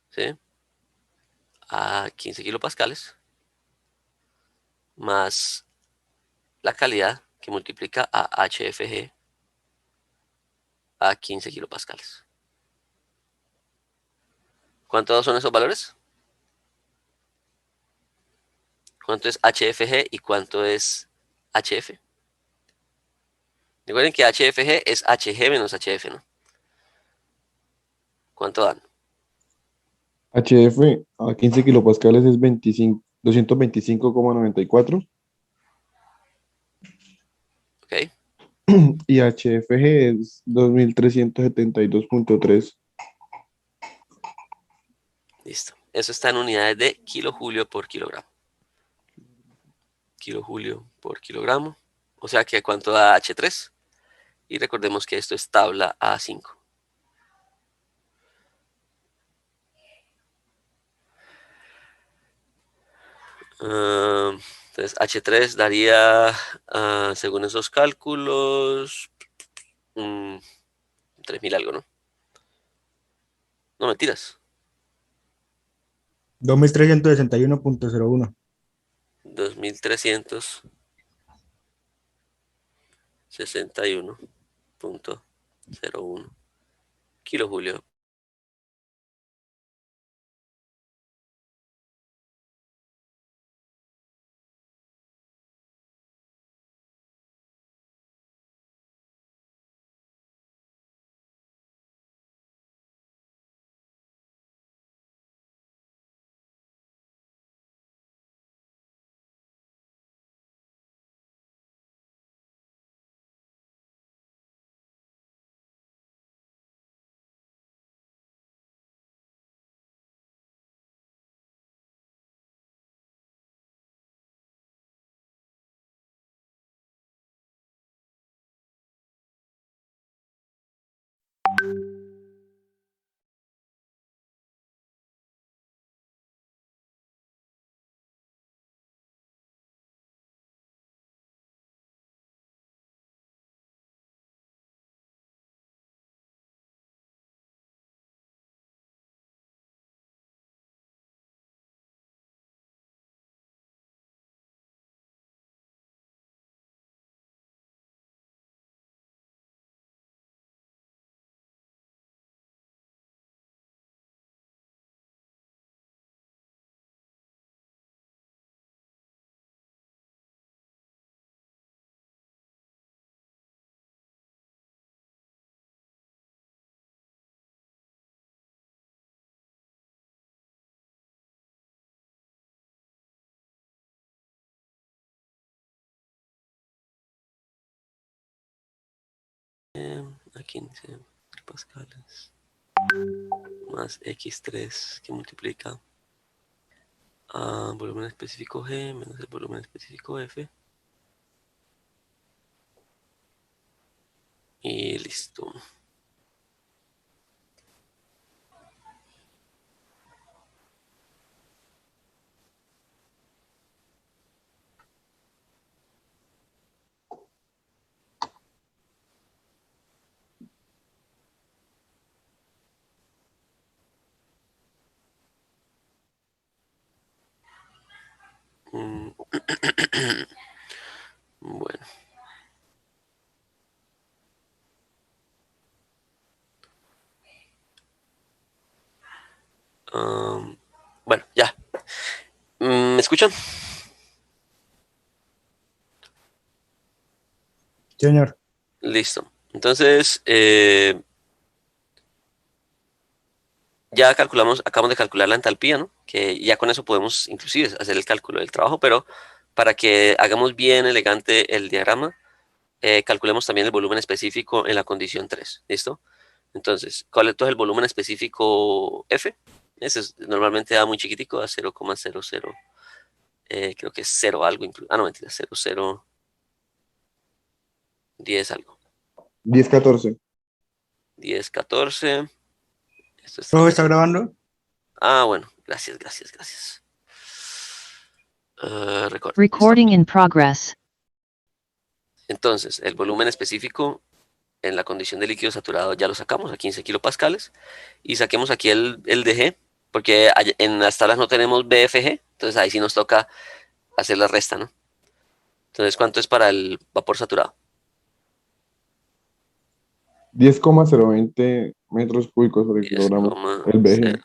¿sí? A 15 kilopascales, más la calidad que multiplica a HFG a 15 kilopascales. ¿Cuántos son esos valores? ¿Cuánto es HFG y cuánto es HF? Recuerden que HFG es HG menos HF, ¿no? ¿Cuánto dan? HF a 15 kilopascales es 25, 225,94 ¿Ok? y HFG es 2372,3. Listo. Eso está en unidades de kilojulio por kilogramo. Kilojulio por kilogramo. O sea que cuánto da H3. Y recordemos que esto es tabla A5. Entonces H3 daría, según esos cálculos, 3000 algo, ¿no? No mentiras. 2361,01. 2361,01 kilojulio 15 pascales más x3 que multiplica a volumen específico G menos el volumen específico F. Y listo. Mm, Bueno. Bueno, ya. ¿Me escuchan? Señor. Listo. Entonces, ya calculamos, acabamos de calcular la entalpía, ¿no? Que ya con eso podemos inclusive hacer el cálculo del trabajo, pero para que hagamos bien elegante el diagrama, calculemos también el volumen específico en la condición 3. ¿Listo? Entonces, ¿cuál es el volumen específico F? Ese normalmente da muy chiquitico, a 0,00. Creo que es 0 algo. No, mentira, 0,010 algo. 10-14. 10, 14. Esto está ¿Todo mal. está grabando? Bueno, gracias. Record. Listo. Recording in progress. Entonces, el volumen específico en la condición de líquido saturado ya lo sacamos a 15 kilopascales. Y saquemos aquí el dG, porque en las tablas no tenemos BFG, entonces ahí sí nos toca hacer la resta, ¿no? Entonces, ¿cuánto es para el vapor saturado? 10,020 metros cúbicos por kilogramo. El BG.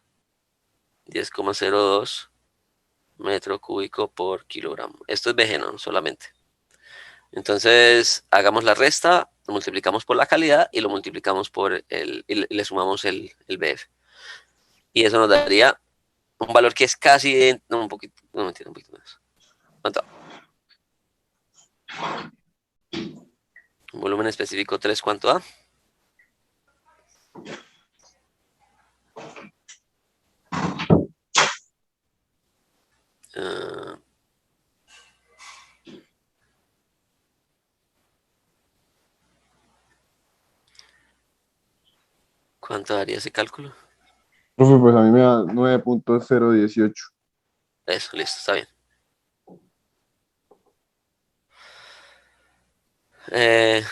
10,02 metro cúbico por kilogramo. Esto es BG, no solamente. Entonces, hagamos la resta, lo multiplicamos por la calidad y lo multiplicamos por y le sumamos el BF. Y eso nos daría un valor que es casi, no, un poquito, no mentira, un poquito menos. ¿Cuánto? Un volumen específico 3, ¿cuánto da? Ah, ¿cuánto daría ese cálculo? Profe, pues a mí me da 9,018. Eso, listo, está bien.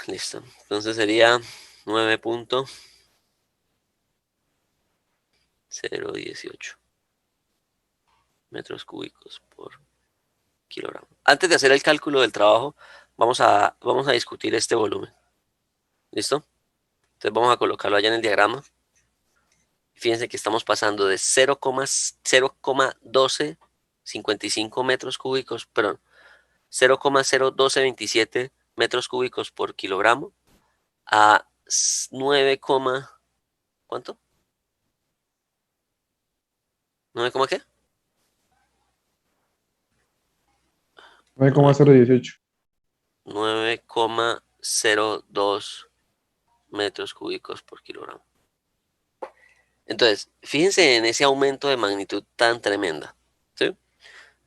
Listo. Entonces sería 9,018 metros cúbicos por kilogramo. Antes de hacer el cálculo del trabajo, vamos a discutir este volumen. ¿Listo? Entonces vamos a colocarlo allá en el diagrama. Fíjense que estamos pasando de 0,1255 metros cúbicos, perdón, 0,01227 metros cúbicos por kilogramo a 9, ¿cuánto? ¿9, qué? 9,018. 9,02 metros cúbicos por kilogramo. Entonces, fíjense en ese aumento de magnitud tan tremenda, ¿sí?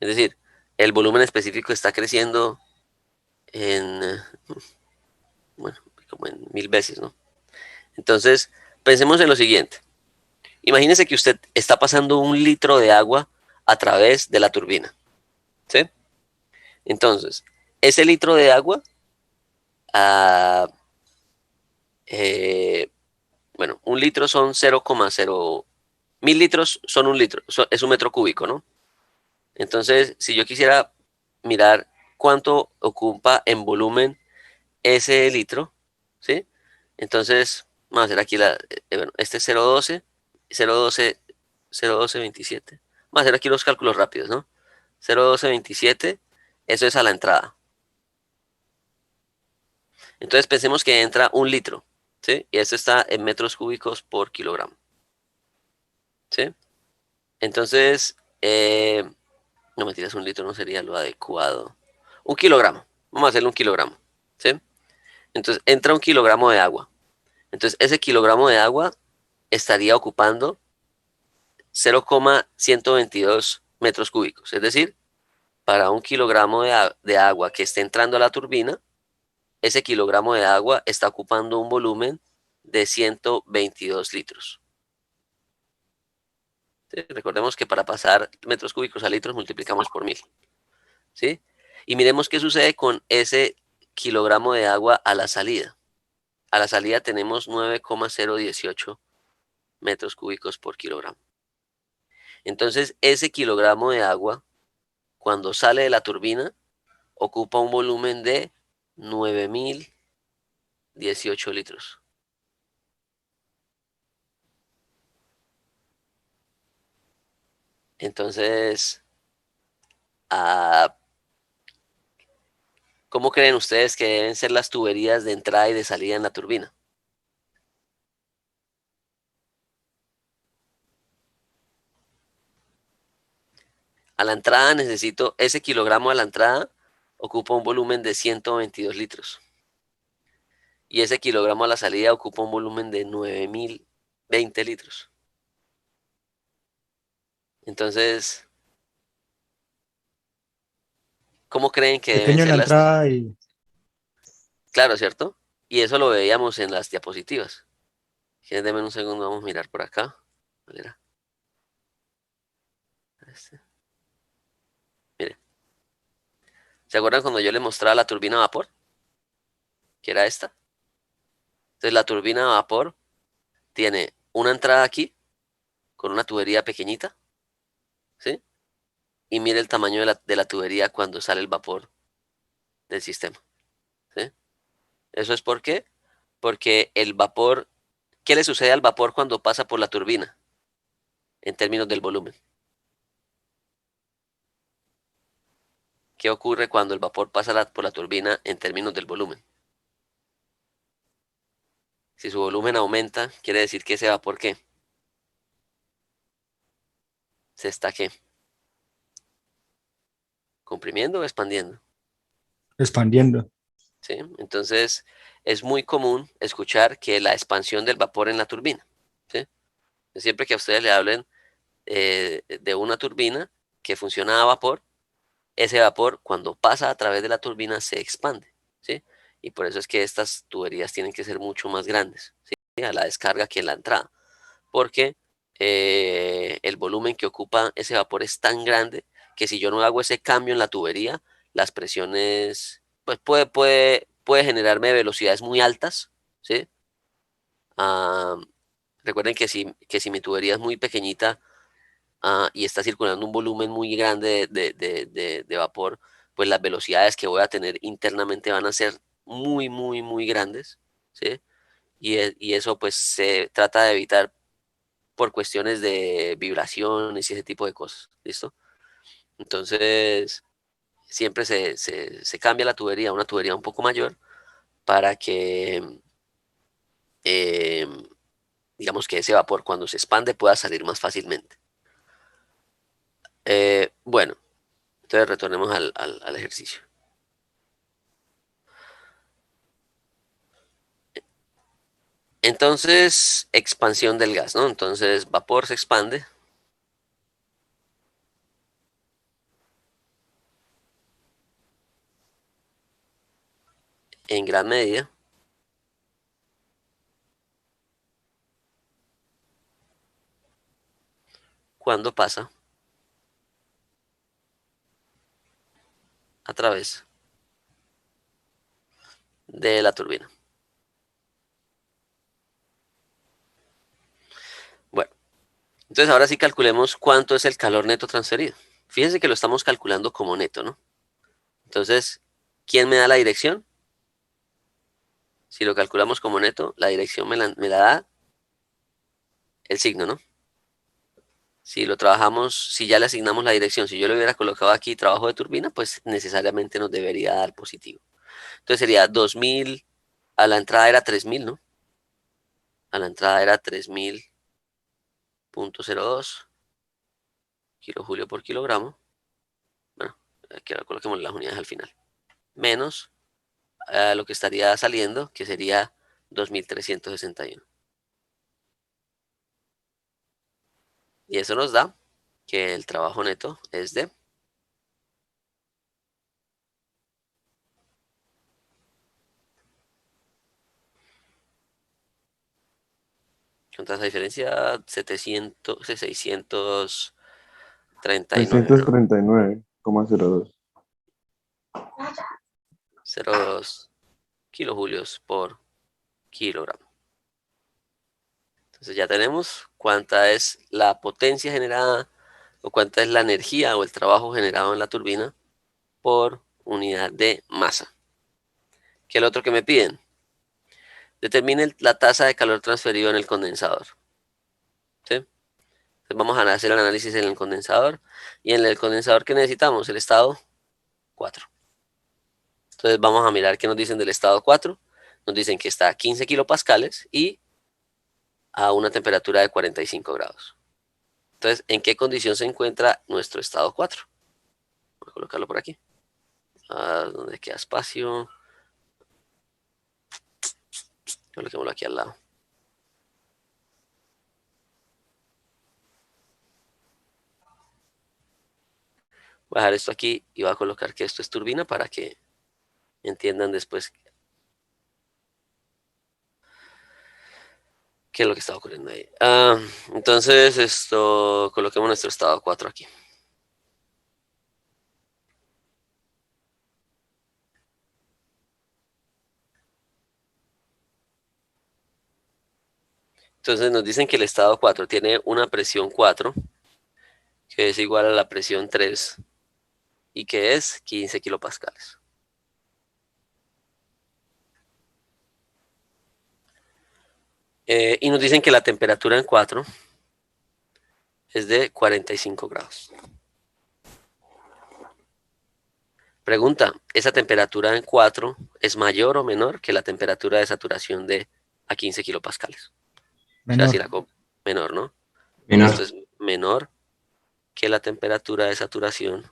Es decir, el volumen específico está creciendo en, bueno, como en 1000 veces, ¿no? Entonces, pensemos en lo siguiente. Imagínese que usted está pasando 1 litro de agua a través de la turbina, ¿sí? Entonces, ese litro de agua, ah, bueno, 1 litro son 0,0, 1000 litros son 1 litro, es 1 metro cúbico, ¿no? Entonces, si yo quisiera mirar cuánto ocupa en volumen ese litro, ¿sí? Entonces, vamos a hacer aquí bueno, este es 0,12, 0,12, 0,1227. Vamos a hacer aquí los cálculos rápidos, ¿no? 0,1227, eso es a la entrada. Entonces pensemos que entra 1 litro, ¿sí? Y esto está en metros cúbicos por kilogramo, ¿sí? Entonces, no mentiras, 1 litro no sería lo adecuado. 1 kilogramo, vamos a hacerle 1 kilogramo, ¿sí? Entonces entra 1 kilogramo de agua. Entonces, ese kilogramo de agua estaría ocupando 0,122 metros cúbicos. Es decir, para un kilogramo de agua que esté entrando a la turbina, ese kilogramo de agua está ocupando un volumen de 122 litros. ¿Sí? Recordemos que para pasar metros cúbicos a litros multiplicamos por 1000. ¿Sí? Y miremos qué sucede con ese kilogramo de agua a la salida. A la salida tenemos 9,018 metros cúbicos por kilogramo. Entonces, ese kilogramo de agua, cuando sale de la turbina, ocupa un volumen de 9018 litros. Entonces, ah, ¿cómo creen ustedes que deben ser las tuberías de entrada y de salida en la turbina? A la entrada necesito, ese kilogramo a la entrada ocupa un volumen de 122 litros. Y ese kilogramo a la salida ocupa un volumen de 9020 litros. Entonces, ¿cómo creen que deben Pequeño en ser la las... entrada y Claro, ¿cierto? Y eso lo veíamos en las diapositivas. Denme un segundo, vamos a mirar por acá. ¿Cuál era? Este. Mire, ¿se acuerdan cuando yo les mostraba la turbina a vapor? Que era esta. Entonces la turbina a vapor tiene una entrada aquí con una tubería pequeñita, ¿sí? Y mire el tamaño de la tubería cuando sale el vapor del sistema, ¿sí? ¿Eso es por qué? Porque el vapor, ¿qué le sucede al vapor cuando pasa por la turbina en términos del volumen? ¿Qué ocurre cuando el vapor pasa por la turbina en términos del volumen? Si su volumen aumenta, quiere decir que ese vapor, ¿qué? Se está, ¿qué? ¿Comprimiendo o expandiendo? expandiendo. ¿Sí? Entonces, es muy común escuchar que la expansión del vapor en la turbina, ¿sí? Siempre que a ustedes le hablen de una turbina que funciona a vapor, ese vapor cuando pasa a través de la turbina se expande, ¿sí? Y por eso es que estas tuberías tienen que ser mucho más grandes, ¿sí? A la descarga que en la entrada, porque el volumen que ocupa ese vapor es tan grande que si yo no hago ese cambio en la tubería, las presiones, pues puede generarme velocidades muy altas, ¿sí? Ah, recuerden que si mi tubería es muy pequeñita, y está circulando un volumen muy grande de vapor, pues las velocidades que voy a tener internamente van a ser muy, muy, muy grandes, ¿sí? Y eso pues se trata de evitar por cuestiones de vibraciones y ese tipo de cosas, ¿listo? Entonces, siempre se cambia la tubería a una tubería un poco mayor para que, eh, digamos que ese vapor cuando se expande pueda salir más fácilmente. Bueno, entonces retornemos al ejercicio. Entonces, expansión del gas, ¿no? Entonces, vapor se expande en gran medida cuando pasa a través de la turbina. Bueno, entonces ahora sí calculemos cuánto es el calor neto transferido. Fíjense que lo estamos calculando como neto, ¿no? Entonces, ¿quién me da la dirección? Si lo calculamos como neto, la dirección me la da el signo, ¿no? Si lo trabajamos, si ya le asignamos la dirección, si yo le hubiera colocado aquí trabajo de turbina, pues necesariamente nos debería dar positivo. Entonces sería 2000, a la entrada era 3000, ¿no? A la entrada era 3000,02 kilojulio por kilogramo. Bueno, aquí ahora coloquemos las unidades al final. Menos lo que estaría saliendo, que sería 2.361. Y eso nos da que el trabajo neto es de ¿cuánta es la diferencia? 639, ¿no? 639,02. 0,2 kilojulios por kilogramo. Entonces ya tenemos cuánta es la potencia generada o cuánta es la energía o el trabajo generado en la turbina por unidad de masa. ¿Qué es lo otro que me piden? Determine la tasa de calor transferido en el condensador. ¿Sí? Entonces vamos a hacer el análisis en el condensador. Y en el condensador, ¿qué necesitamos? El estado 4. Entonces vamos a mirar qué nos dicen del estado 4. Nos dicen que está a 15 kilopascales y a una temperatura de 45 grados. Entonces, ¿en qué condición se encuentra nuestro estado 4? Voy a colocarlo por aquí. ¿Dónde queda espacio? Coloquémoslo aquí al lado. Voy a dejar esto aquí y voy a colocar que esto es turbina para que entiendan después qué es lo que está ocurriendo ahí. Entonces, esto, coloquemos nuestro estado 4 aquí. Entonces nos dicen que el estado 4 tiene una presión 4, que es igual a la presión 3, y que es 15 kilopascales. Y nos dicen que la temperatura en 4 es de 45 grados. Pregunta, ¿esa temperatura en 4 es mayor o menor que la temperatura de saturación de a 15 kilopascales? O sea, si Menor. menor, ¿no? Menor. Esto es menor que la temperatura de saturación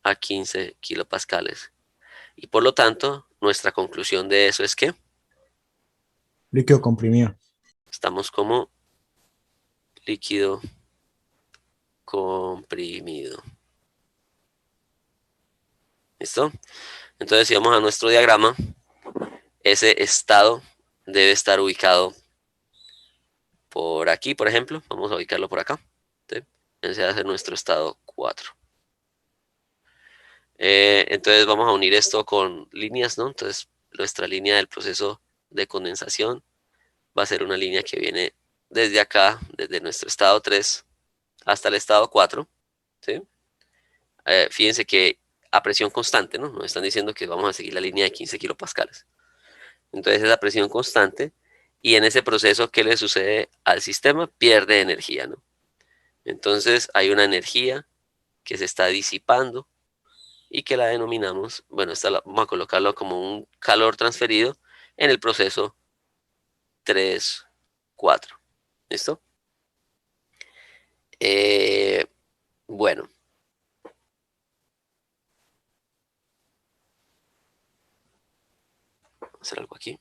a 15 kilopascales. Y por lo tanto, nuestra conclusión de eso es que Líquido comprimido. estamos como líquido comprimido. ¿Listo? Entonces, si vamos a nuestro diagrama, ese estado debe estar ubicado por aquí, por ejemplo. Vamos a ubicarlo por acá. ¿Sí? Ese va a ser nuestro estado 4. Entonces vamos a unir esto con líneas, ¿no? Entonces nuestra línea del proceso de condensación va a ser una línea que viene desde acá, desde nuestro estado 3 hasta el estado 4. ¿Sí? Fíjense que a presión constante, ¿no? Nos están diciendo que vamos a seguir la línea de 15 kilopascales. Entonces es a presión constante y en ese proceso, ¿qué le sucede al sistema? Pierde energía, ¿no? Entonces hay una energía que se está disipando y que la denominamos, bueno, vamos a colocarlo como un calor transferido en el proceso 3, 4. ¿Listo? Bueno, vamos a hacer algo aquí.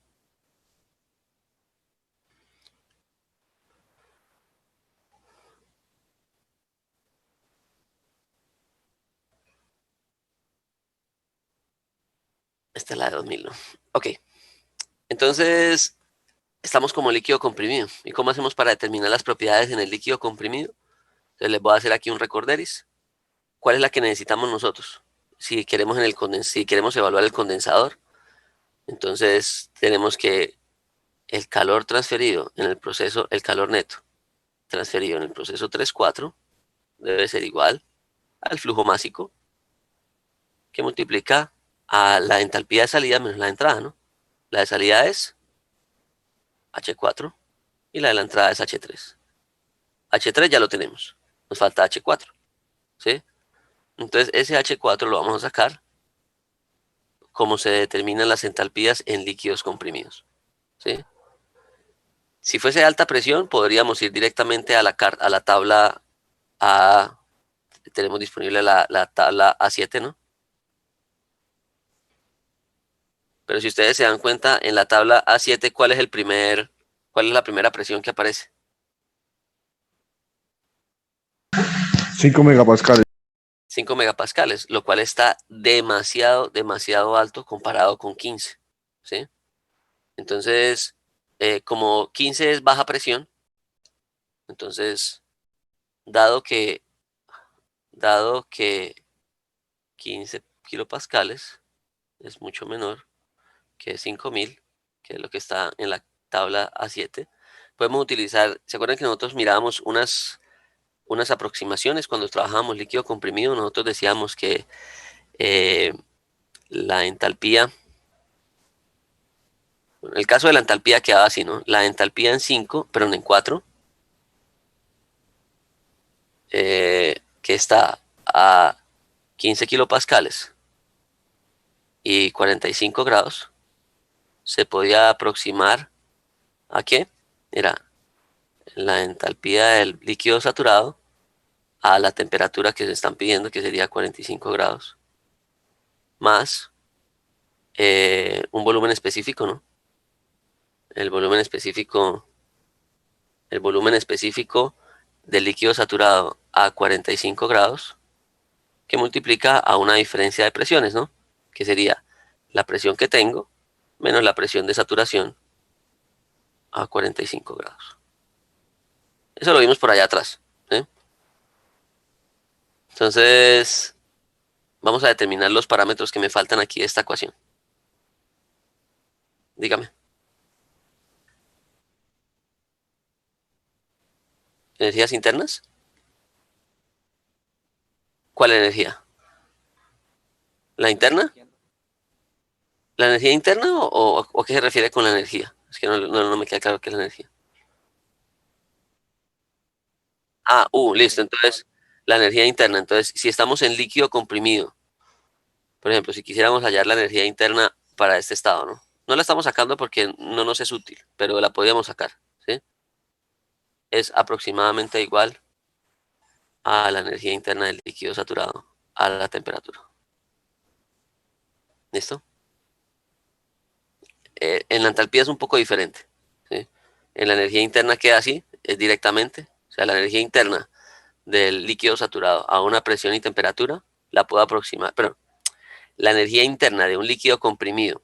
Esta es la de 2000, ¿no? Ok, entonces estamos como líquido comprimido. ¿Y cómo hacemos para determinar las propiedades en el líquido comprimido? Entonces les voy a hacer aquí un recorderis. ¿Cuál es la que necesitamos nosotros? Si queremos, si queremos evaluar el condensador, entonces tenemos que el calor transferido en el proceso, el calor neto transferido en el proceso 3-4 debe ser igual al flujo másico que multiplica a la entalpía de salida menos la de entrada, ¿no? La de salida es H4 y la de la entrada es H3. H3 ya lo tenemos, nos falta H4, ¿sí? Entonces ese H4 lo vamos a sacar como se determinan las entalpías en líquidos comprimidos, ¿sí? Si fuese de alta presión, podríamos ir directamente a la tabla A. Tenemos disponible la tabla A7, ¿no? Pero si ustedes se dan cuenta, en la tabla A7, ¿cuál es la primera presión que aparece? 5 megapascales. 5 megapascales, lo cual está demasiado, demasiado alto comparado con 15, ¿sí? Entonces, como 15 es baja presión, entonces, dado que, dado que 15 kilopascales es mucho menor que 5000, que es lo que está en la tabla A7, podemos utilizar, ¿se acuerdan que nosotros mirábamos unas aproximaciones cuando trabajábamos líquido comprimido? Nosotros decíamos que eh, la entalpía, bueno, el caso de la entalpía quedaba así, ¿no? La entalpía en 5, perdón, en 4, que está a 15 kilopascales y 45 grados, se podía aproximar a qué? Era la entalpía del líquido saturado a la temperatura que se están pidiendo, que sería 45 grados, más un volumen específico, ¿no? El volumen específico, el volumen específico del líquido saturado a 45 grados, que multiplica a una diferencia de presiones, ¿no? Que sería la presión que tengo menos la presión de saturación a 45 grados. Eso lo vimos por allá atrás, ¿sí? Entonces, vamos a determinar los parámetros que me faltan aquí de esta ecuación. Dígame. ¿Energías internas? ¿Cuál energía? ¿La interna? ¿La energía interna o qué se refiere con la energía? Es que no me queda claro qué es la energía. Ah, listo. Entonces, la energía interna. Entonces, si estamos en líquido comprimido, por ejemplo, si quisiéramos hallar la energía interna para este estado, ¿no? No la estamos sacando porque no nos es útil, pero la podríamos sacar, ¿sí? Es aproximadamente igual a la energía interna del líquido saturado a la temperatura. ¿Listo? En la entalpía es un poco diferente, ¿sí? En la energía interna queda así, es directamente, o sea, la energía interna del líquido saturado a una presión y temperatura la puedo aproximar, pero la energía interna de un líquido comprimido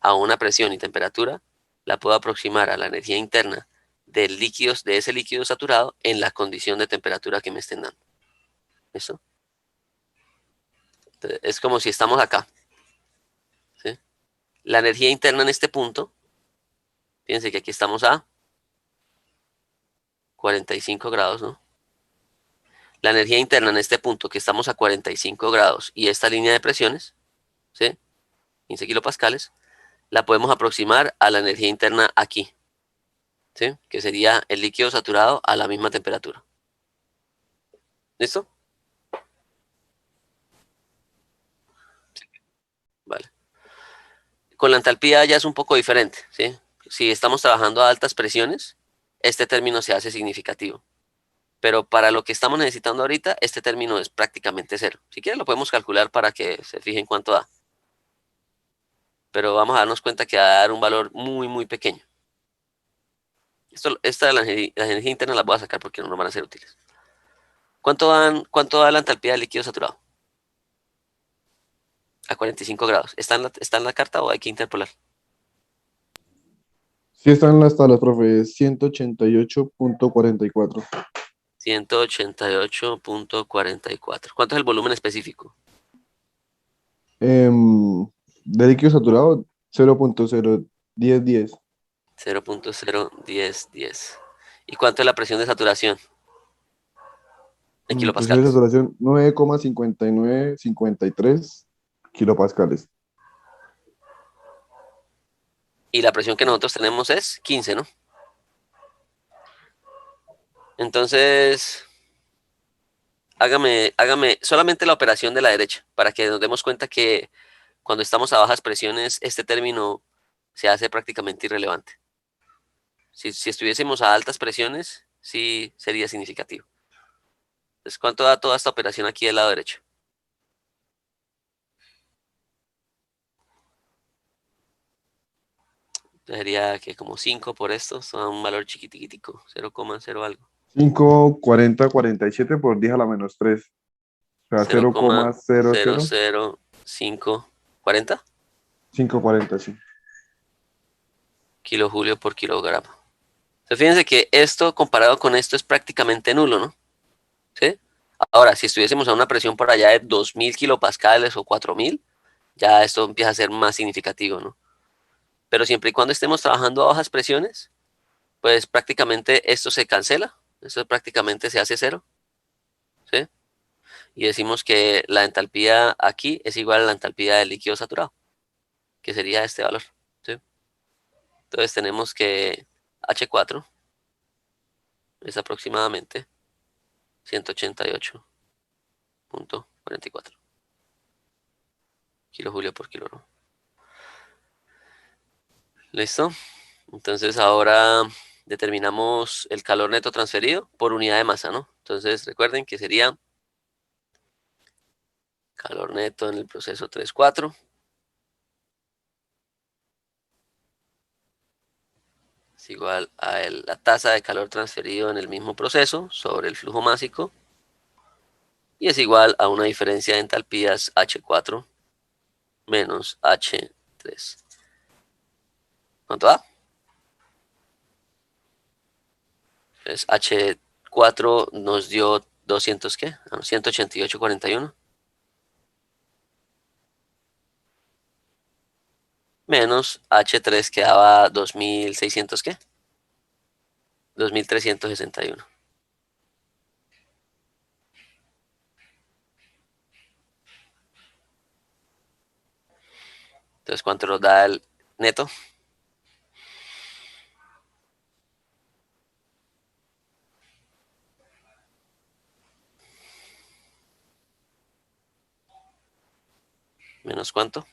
a una presión y temperatura la puedo aproximar a la energía interna de ese líquido saturado en la condición de temperatura que me estén dando. ¿Listo? Entonces, es como si estamos acá, ¿sí? La energía interna en este punto, fíjense que aquí estamos a 45 grados, ¿no? La energía interna en este punto, que estamos a 45 grados, y esta línea de presiones, ¿sí? 15 kilopascales, la podemos aproximar a la energía interna aquí, ¿sí? Que sería el líquido saturado a la misma temperatura. ¿Listo? Vale. Con la entalpía ya es un poco diferente, ¿sí? Si estamos trabajando a altas presiones, este término se hace significativo. Pero para lo que estamos necesitando ahorita, este término es prácticamente cero. Si quieren lo podemos calcular para que se fijen cuánto da. Pero vamos a darnos cuenta que va a dar un valor muy, muy pequeño. Esta de la energía interna las voy a sacar porque no nos van a ser útiles. ¿Cuánto da la entalpía del líquido saturado? A 45 grados. ¿Está en la carta o hay que interpolar? Sí están las tablas, profe, es 188.44. 188.44. ¿Cuánto es el volumen específico? De líquido saturado, 0.01010. 0.01010. ¿Y cuánto es la presión de saturación en Presión de kilopascales? saturación, 9,5953 kilopascales. Y la presión que nosotros tenemos es 15, ¿no? Entonces, hágame solamente la operación de la derecha para que nos demos cuenta que cuando estamos a bajas presiones, este término se hace prácticamente irrelevante. Si estuviésemos a altas presiones, sí sería significativo. Entonces, ¿cuánto da toda esta operación aquí del lado derecho? Sería que como 5 por esto son un valor chiquitiquitico, 0,0 algo. 5, 40, 47 por 10 a la menos 3. O sea, Cero cero coma coma cero cero cero cero cinco cuarenta cinco cuarenta sí. kilojulios por kilogramo. Entonces, fíjense que esto comparado con esto es prácticamente nulo, ¿no? ¿Sí? Ahora, si estuviésemos a una presión por allá de 2000 kilopascales o 4000, ya esto empieza a ser más significativo, ¿no? Pero siempre y cuando estemos trabajando a bajas presiones, pues prácticamente esto se cancela, esto prácticamente se hace cero, ¿sí? Y decimos que la entalpía aquí es igual a la entalpía del líquido saturado, que sería este valor, ¿sí? Entonces tenemos que H4 es aproximadamente 188,44 kilojulio por kilogramo. ¿Listo? Entonces ahora determinamos el calor neto transferido por unidad de masa, ¿no? Entonces recuerden que sería calor neto en el proceso 3,4 es igual a la tasa de calor transferido en el mismo proceso sobre el flujo másico y es igual a una diferencia de entalpías H4 menos H3. ¿Cuánto da? Entonces H4 nos dio 200, ¿qué? 188,41 menos H3 que daba 2600, ¿qué? 2361. Entonces, ¿cuánto nos da el neto? ¿Menos cuánto?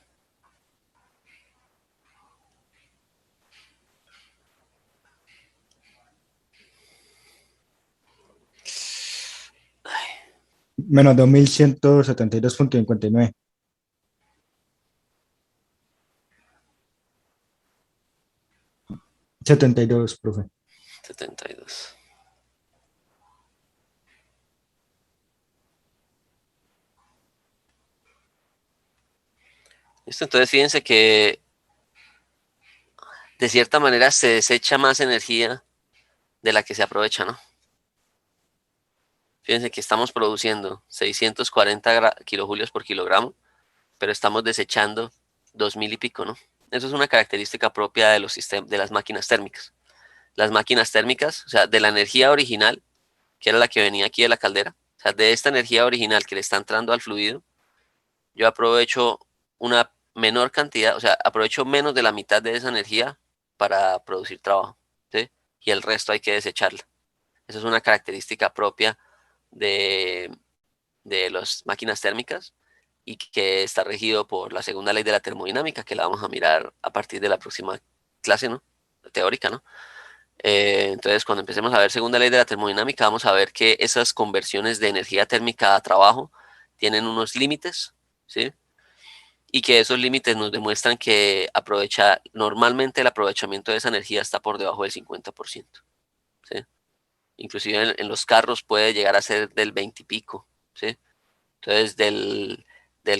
Menos 2172,59. 72, profe. 72. ¿Listo? Entonces, fíjense que de cierta manera se desecha más energía de la que se aprovecha, ¿no? Fíjense que estamos produciendo 640 kilojulios por kilogramo, pero estamos desechando 2000 y pico, ¿no? Eso es una característica propia de los sistemas, de las máquinas térmicas. Las máquinas térmicas, o sea, de la energía original, que era la que venía aquí de la caldera, o sea, de esta energía original que le está entrando al fluido, yo aprovecho una menor cantidad, o sea, aprovecho menos de la mitad de esa energía para producir trabajo, ¿sí? Y el resto hay que desecharla. Esa es una característica propia de, de las máquinas térmicas y que está regido por la segunda ley de la termodinámica, que la vamos a mirar a partir de la próxima clase, ¿no? Teórica, ¿no? Entonces, cuando empecemos a ver segunda ley de la termodinámica, vamos a ver que esas conversiones de energía térmica a trabajo tienen unos límites, ¿sí? Y que esos límites nos demuestran que normalmente el aprovechamiento de esa energía está por debajo del 50%, ¿sí? Inclusive en los carros puede llegar a ser del 20 y pico, ¿sí? Entonces, del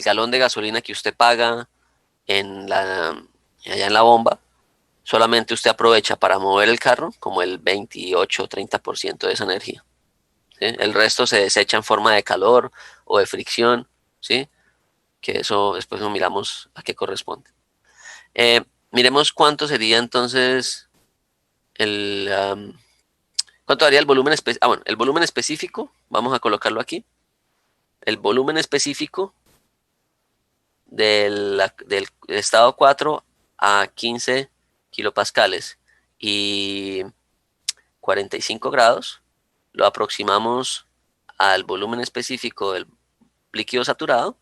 galón de gasolina que usted paga en allá en la bomba, solamente usted aprovecha para mover el carro como el 28 o 30% de esa energía, ¿sí? El resto se desecha en forma de calor o de fricción, ¿sí? Que eso después lo miramos a qué corresponde. Miremos cuánto sería entonces el... ¿cuánto daría el volumen específico? Bueno, el volumen específico, vamos a colocarlo aquí. El volumen específico del estado 4 a 15 kilopascales y 45 grados, lo aproximamos al volumen específico del líquido saturado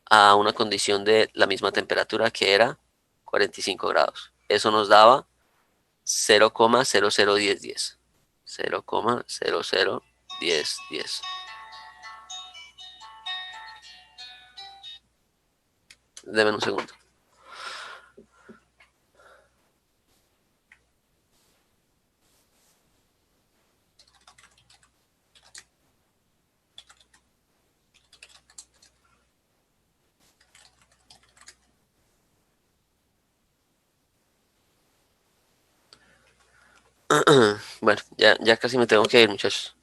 a una condición de la misma temperatura que era 45 grados. Eso nos daba 0,001010. 0,001010. Deme un segundo. Bueno, ya casi me tengo que ir, muchachos.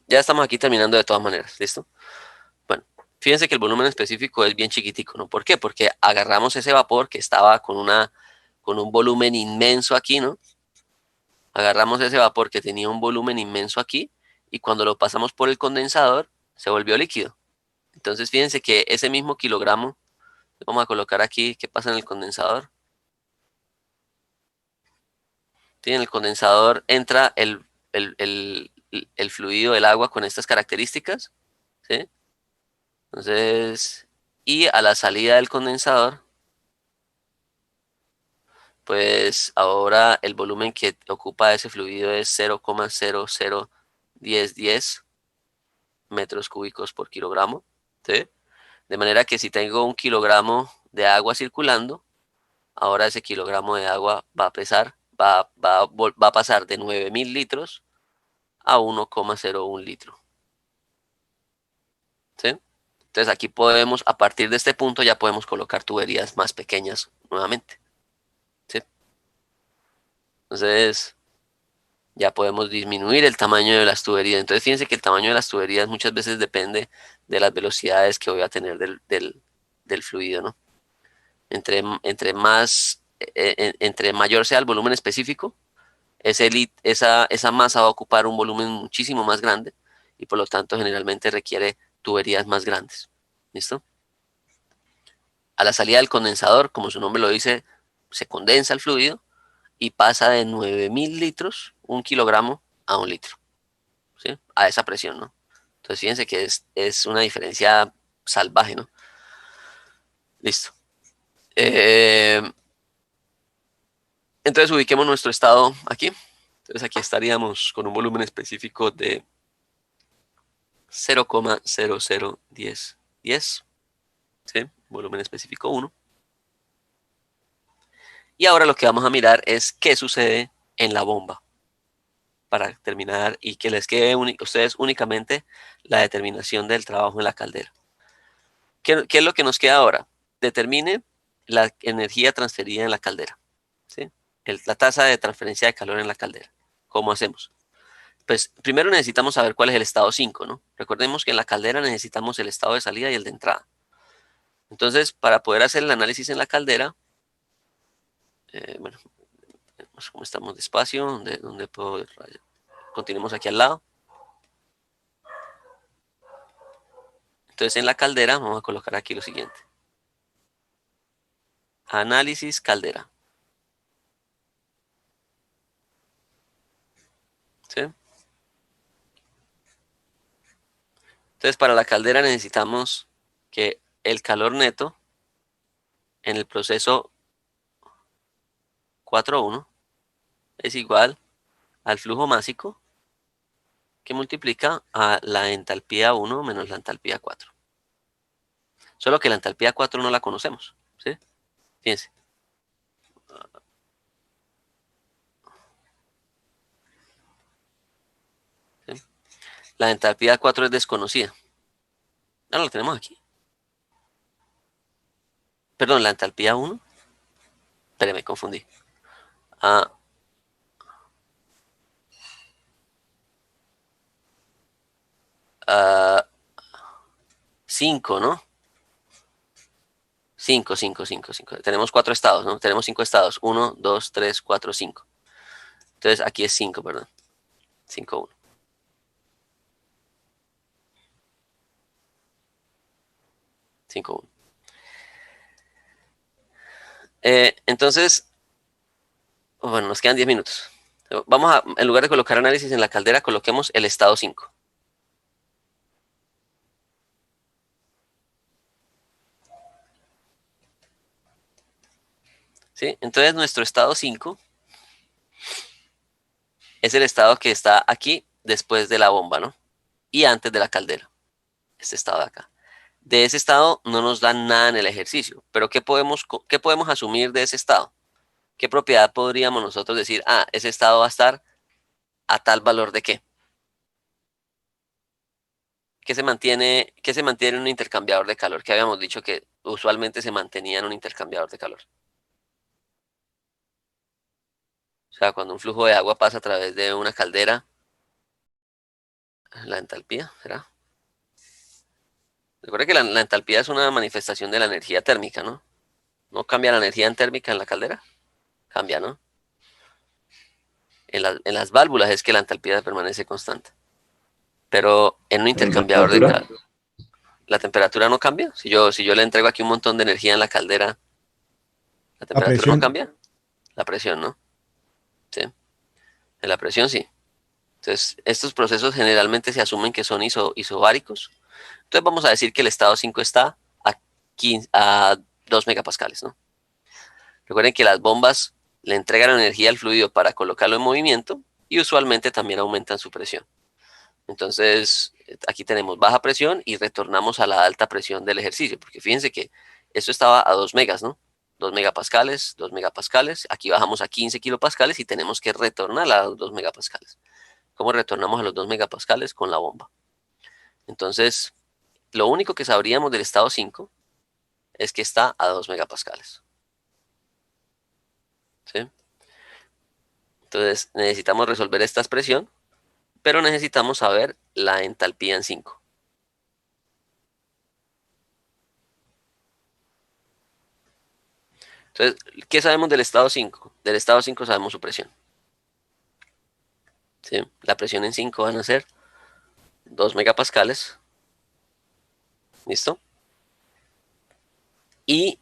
Ya estamos aquí terminando de todas maneras, ¿listo? Bueno, fíjense que el volumen específico es bien chiquitico, ¿no? ¿Por qué? Porque agarramos ese vapor que estaba con un volumen inmenso aquí, ¿no? Agarramos ese vapor que tenía un volumen inmenso aquí y cuando lo pasamos por el condensador se volvió líquido. Entonces fíjense que ese mismo kilogramo, vamos a colocar aquí, ¿qué pasa en el condensador? Sí, en el condensador entra el fluido del agua con estas características, ¿sí? Entonces, y a la salida del condensador, pues ahora el volumen que ocupa ese fluido es 0,001010 metros cúbicos por kilogramo, ¿sí? De manera que si tengo un kilogramo de agua circulando, ahora ese kilogramo de agua va a pesar, va a pasar de 9000 litros a 1,01 litro, ¿sí? Entonces aquí podemos, a partir de este punto ya podemos colocar tuberías más pequeñas nuevamente, ¿sí? Entonces ya podemos disminuir el tamaño de las tuberías. Entonces fíjense que el tamaño de las tuberías muchas veces depende de las velocidades que voy a tener del fluido, ¿no? Entre mayor sea el volumen específico, esa masa va a ocupar un volumen muchísimo más grande y por lo tanto generalmente requiere tuberías más grandes. ¿Listo? A la salida del condensador, como su nombre lo dice, se condensa el fluido y pasa de 9000 litros, un kilogramo, a un litro, ¿sí? A esa presión, ¿no? Entonces fíjense que es una diferencia salvaje, ¿no? Listo. Eh, entonces ubiquemos nuestro estado aquí. Entonces aquí estaríamos con un volumen específico de 0,001010, ¿sí? Volumen específico 1. Y ahora lo que vamos a mirar es qué sucede en la bomba para terminar y que les quede a ustedes únicamente la determinación del trabajo en la caldera. ¿Qué es lo que nos queda ahora? Determine la energía transferida en la caldera, ¿sí? La tasa de transferencia de calor en la caldera. ¿Cómo hacemos? Pues primero necesitamos saber cuál es el estado 5, ¿no? Recordemos que en la caldera necesitamos el estado de salida y el de entrada. Entonces, para poder hacer el análisis en la caldera, bueno, vemos cómo estamos despacio, donde puedo, continuemos aquí al lado. Entonces, en la caldera vamos a colocar aquí lo siguiente. Análisis caldera. ¿Sí? Entonces, para la caldera necesitamos que el calor neto en el proceso 4.1 es igual al flujo másico que multiplica a la entalpía 1 menos la entalpía 4. Solo que la entalpía 4 no la conocemos, ¿sí? Fíjense. ¿Sí? La entalpía 4 es desconocida. Ahora la tenemos aquí. Perdón, la entalpía 1. Espere, me confundí. Ah, 5, ¿no? 5, 5, 5, 5. Tenemos 4 estados, ¿no? Tenemos 5 estados. 1, 2, 3, 4, 5. Entonces aquí es 5, perdón. 5, 1. 5, 1. Entonces, bueno, nos quedan 10 minutos. Vamos a, en lugar de colocar análisis en la caldera, coloquemos el estado 5. ¿Sí? Entonces nuestro estado 5 es el estado que está aquí después de la bomba, ¿no? Y antes de la caldera. Este estado de acá. De ese estado no nos dan nada en el ejercicio, pero qué podemos asumir de ese estado? ¿Qué propiedad podríamos nosotros decir, ese estado va a estar a tal valor de qué? ¿Qué se mantiene en un intercambiador de calor? Que habíamos dicho que usualmente se mantenía en un intercambiador de calor. O sea, cuando un flujo de agua pasa a través de una caldera, la entalpía, ¿será? Recuerda que la entalpía es una manifestación de la energía térmica, ¿no? ¿No cambia la energía en térmica en la caldera? Cambia, ¿no? En las válvulas es que la entalpía permanece constante. Pero en un intercambiador de ¿la temperatura no cambia? Si yo le entrego aquí un montón de energía en la caldera, ¿la La temperatura no presión, cambia? La presión, ¿no? Sí. En la presión sí. Entonces, estos procesos generalmente se asumen que son isobáricos. Entonces vamos a decir que el estado 5 está a, 15, a 2 megapascales, ¿no? Recuerden que las bombas le entregan energía al fluido para colocarlo en movimiento y usualmente también aumentan su presión. Entonces, aquí tenemos baja presión y retornamos a la alta presión del ejercicio, porque fíjense que esto estaba a 2 megas, ¿no? 2 megapascales, 2 megapascales. Aquí bajamos a 15 kilopascales y tenemos que retornar a los 2 megapascales. ¿Cómo retornamos a los 2 megapascales? Con la bomba. Entonces, lo único que sabríamos del estado 5 es que está a 2 megapascales. ¿Sí? Entonces, necesitamos resolver esta expresión, pero necesitamos saber la entalpía en 5. Entonces, ¿qué sabemos del estado 5? Del estado 5 sabemos su presión. ¿Sí? La presión en 5 van a ser 2 megapascales. ¿Listo? ¿Y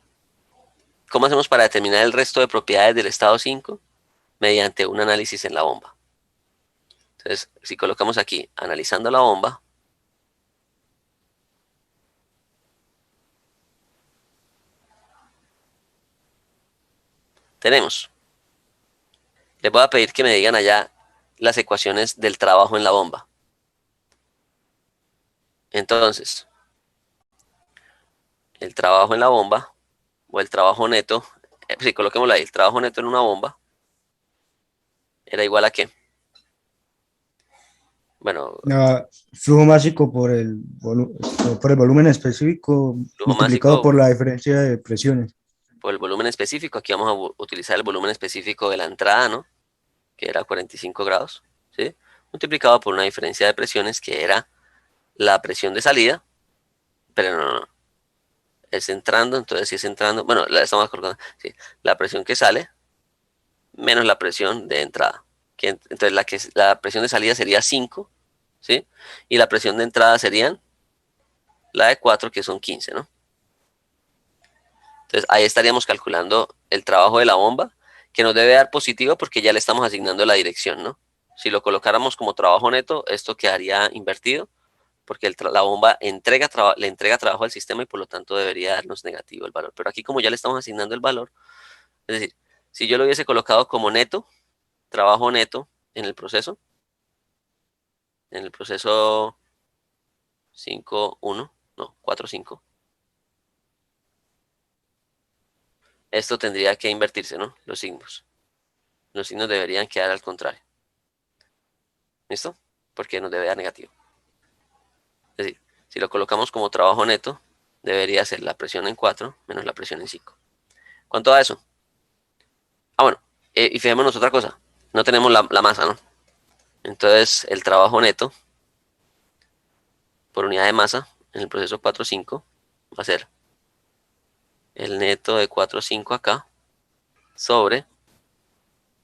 cómo hacemos para determinar el resto de propiedades del estado 5? Mediante un análisis en la bomba. Entonces, si colocamos aquí, analizando la bomba, tenemos. Les voy a pedir que me digan allá las ecuaciones del trabajo en la bomba. Entonces, el trabajo en la bomba, o el trabajo neto, sí, coloquémoslo ahí, el trabajo neto en una bomba, era igual a qué. Bueno, flujo másico por el volumen específico flujo multiplicado por másico la diferencia de presiones. por el volumen específico, aquí vamos a utilizar el volumen específico de la entrada, ¿no? Que era 45 grados, ¿sí? Multiplicado por una diferencia de presiones que era la presión de salida, pero no, es entrando, entonces si es entrando, bueno, la estamos colocando, sí, la presión que sale menos la presión de entrada. Entonces la presión de salida sería 5, ¿sí? Y la presión de entrada serían la de 4, que son 15, ¿no? Entonces ahí estaríamos calculando el trabajo de la bomba, que nos debe dar positivo porque ya le estamos asignando la dirección, ¿no? Si lo colocáramos como trabajo neto, esto quedaría invertido, porque la bomba le entrega trabajo al sistema y por lo tanto debería darnos negativo el valor. Pero aquí como ya le estamos asignando el valor, es decir, si yo lo hubiese colocado como neto, trabajo neto en el proceso 5.1, no, 4.5, esto tendría que invertirse, ¿no? Los signos. Los signos deberían quedar al contrario. ¿Listo? Porque nos debe dar negativo. Es decir, si lo colocamos como trabajo neto, debería ser la presión en 4 menos la presión en 5. ¿Cuánto da eso? Ah, bueno, y fijémonos otra cosa. No tenemos la masa, ¿no? Entonces, el trabajo neto por unidad de masa en el proceso 4.5 va a ser el neto de 4.5 acá sobre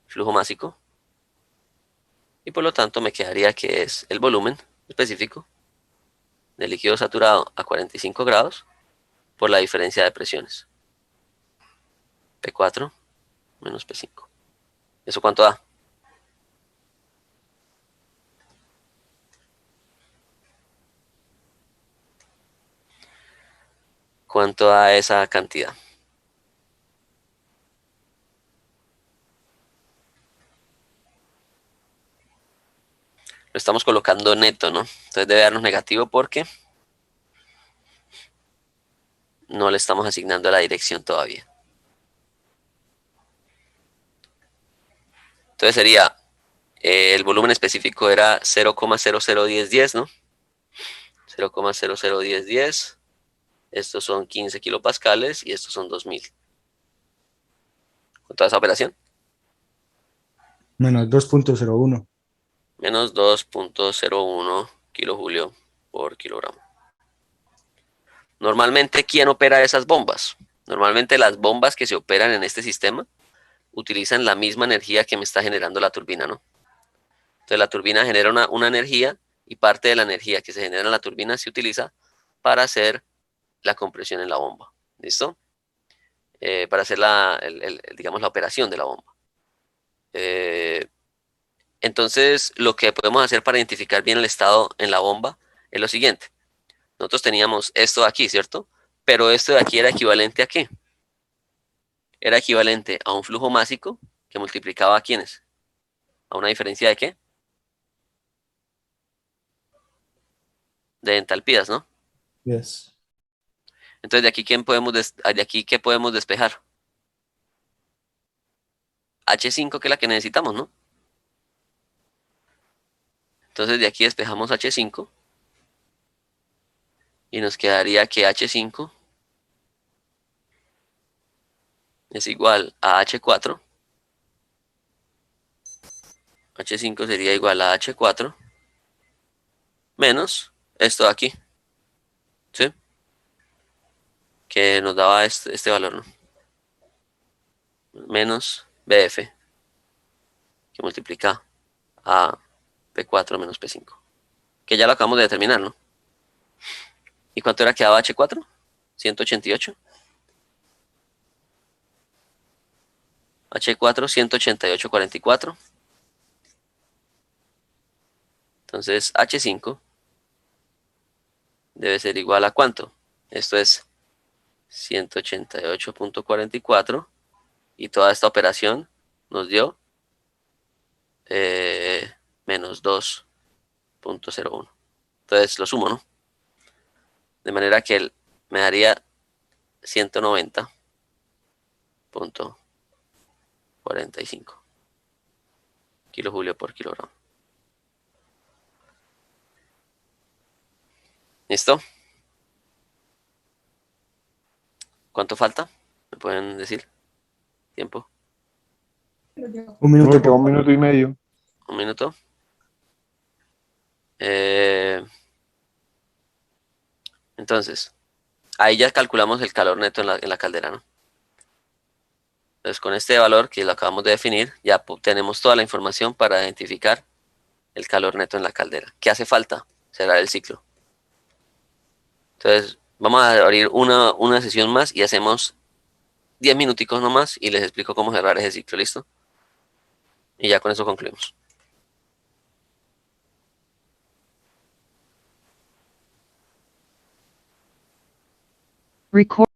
flujo másico. Y por lo tanto me quedaría que es el volumen específico del líquido saturado a 45 grados por la diferencia de presiones. P4 menos P5. ¿Eso cuánto da? ¿Cuánto da esa cantidad? Lo estamos colocando neto, ¿no? Entonces debe darnos negativo porque no le estamos asignando la dirección todavía. Entonces sería, el volumen específico era 0,001010, ¿no? 0,001010. Estos son 15 kilopascales y estos son 2000. Con toda esa operación. Menos 2.01. Menos 2.01 kilojoulio por kilogramo. Normalmente, ¿quién opera esas bombas? Normalmente las bombas que se operan en este sistema utilizan la misma energía que me está generando la turbina, ¿no? Entonces la turbina genera una energía y parte de la energía que se genera en la turbina se utiliza para hacer la compresión en la bomba. ¿Listo? Para hacer digamos, la operación de la bomba. Eh, entonces, lo que podemos hacer para identificar bien el estado en la bomba es lo siguiente. Nosotros teníamos esto de aquí, ¿cierto? Pero esto de aquí era equivalente ¿a qué? Era equivalente a un flujo másico que multiplicaba a quiénes. ¿A una diferencia de qué? De entalpías, ¿no? Yes. Entonces, de aquí, de aquí, ¿qué podemos despejar? H5, que es la que necesitamos, ¿no? Entonces, de aquí despejamos H5 y nos quedaría que H5 es igual a H4. H5 sería igual a H4 menos esto de aquí, ¿sí? Que nos daba este valor, ¿no? Menos BF, que multiplica a P4 menos P5. Que ya lo acabamos de determinar, ¿no? ¿Y cuánto era que daba H4? 188. H4, 188,44. Entonces, H5 debe ser igual a ¿cuánto? Esto es 188,44 y toda esta operación nos dio menos 2.01. Entonces lo sumo, ¿no? De manera que él me daría 190,45 kilojoulio por kilogramo. ¿Listo? ¿Cuánto falta? ¿Me pueden decir? ¿Tiempo? Un Me minuto, queda por un favor. minuto y medio. ¿Un minuto? Eh, entonces, ahí ya calculamos el calor neto en la caldera, ¿no? Entonces, con este valor que lo acabamos de definir, ya tenemos toda la información para identificar el calor neto en la caldera. ¿Qué hace falta? Cerrar el ciclo. Entonces, vamos a abrir una sesión más y hacemos 10 minuticos nomás y les explico cómo cerrar ese ciclo, ¿listo? Y ya con eso concluimos. Record.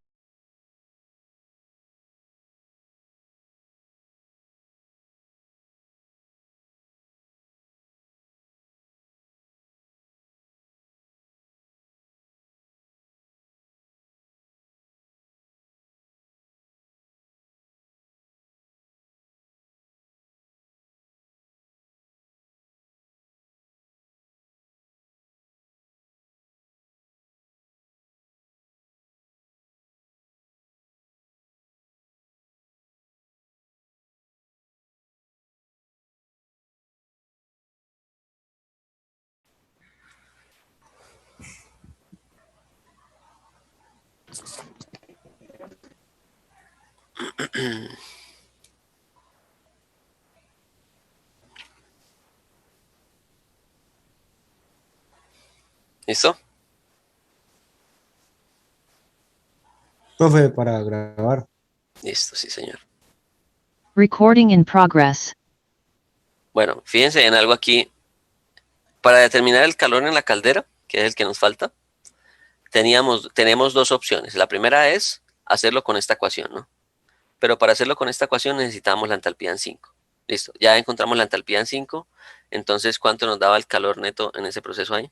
¿Listo? Profe, para grabar. Listo, sí, señor. Recording in progress. Bueno, fíjense en algo aquí. Para determinar el calor en la caldera, que es el que nos falta, tenemos dos opciones. La primera es hacerlo con esta ecuación, ¿no? Pero para hacerlo con esta ecuación necesitamos la entalpía en 5. Listo, ya encontramos la entalpía en 5. Entonces, ¿cuánto nos daba el calor neto en ese proceso ahí?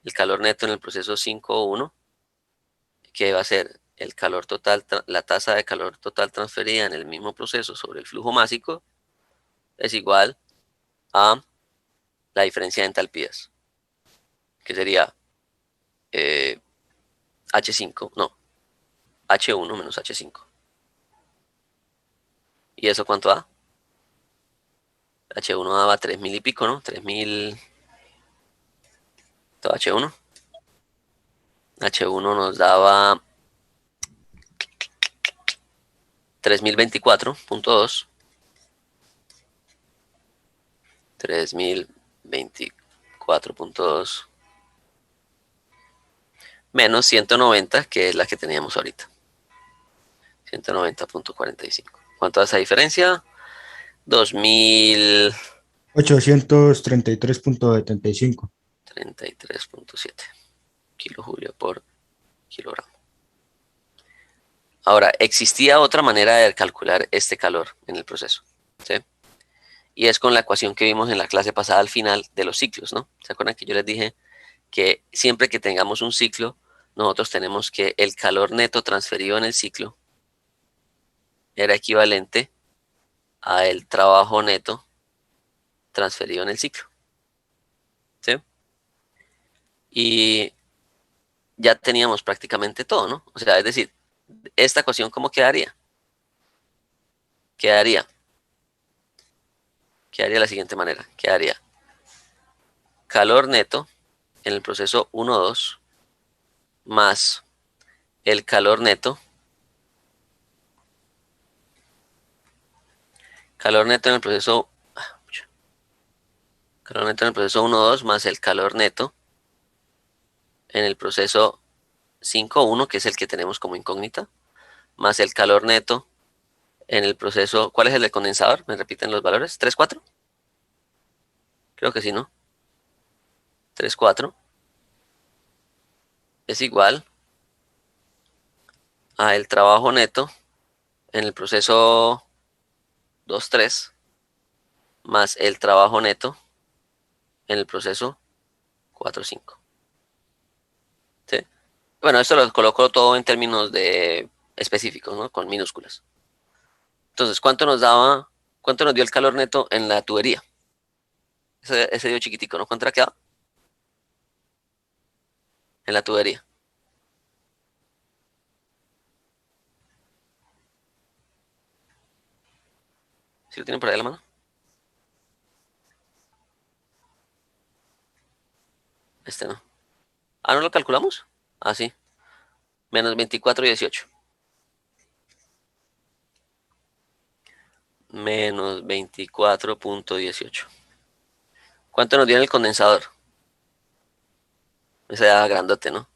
El calor neto en el proceso 5.1, que va a ser el calor total, la tasa de calor total transferida en el mismo proceso sobre el flujo másico, es igual a la diferencia de entalpías, que sería eh, H5, no, H1 menos H5. ¿Y eso cuánto da? H1 daba 3000 y pico, ¿no? 3000, todo H1. H1 nos daba 3024.2. 3024.2 menos 190, que es la que teníamos ahorita. 190.45. ¿Cuánto es esa diferencia? 833.75. 2033.7 kilojulios por kilogramo. Ahora, existía otra manera de calcular este calor en el proceso, ¿sí? Y es con la ecuación que vimos en la clase pasada al final de los ciclos, ¿no? ¿Se acuerdan que yo les dije que siempre que tengamos un ciclo, nosotros tenemos que el calor neto transferido en el ciclo era equivalente a el trabajo neto transferido en el ciclo, ¿sí? Y ya teníamos prácticamente todo, ¿no? O sea, es decir, esta ecuación, ¿cómo quedaría? Quedaría de la siguiente manera. Quedaría calor neto en el proceso 1-2 más el calor neto en el proceso 1-2 más el calor neto en el proceso 5-1, que es el que tenemos como incógnita, más el calor neto en el proceso, ¿cuál es el del condensador? ¿Me repiten los valores? ¿3-4? Creo que sí, ¿no? 3-4 es igual a el trabajo neto en el proceso 2-3 más el trabajo neto en el proceso 4-5. ¿Sí? Bueno, esto lo coloco todo en términos de específicos, ¿no? Con minúsculas. Entonces, ¿cuánto nos dio el calor neto en la tubería? Ese dio chiquitico, ¿no? ¿Cuánto era quedado? En la tubería. ¿Sí lo tienen por ahí a la mano? Este no. Ah, ¿no lo calculamos? Ah, sí. Menos 24.18. Menos 24.18. ¿Cuánto nos dio en el condensador? Ese da grandote, ¿no?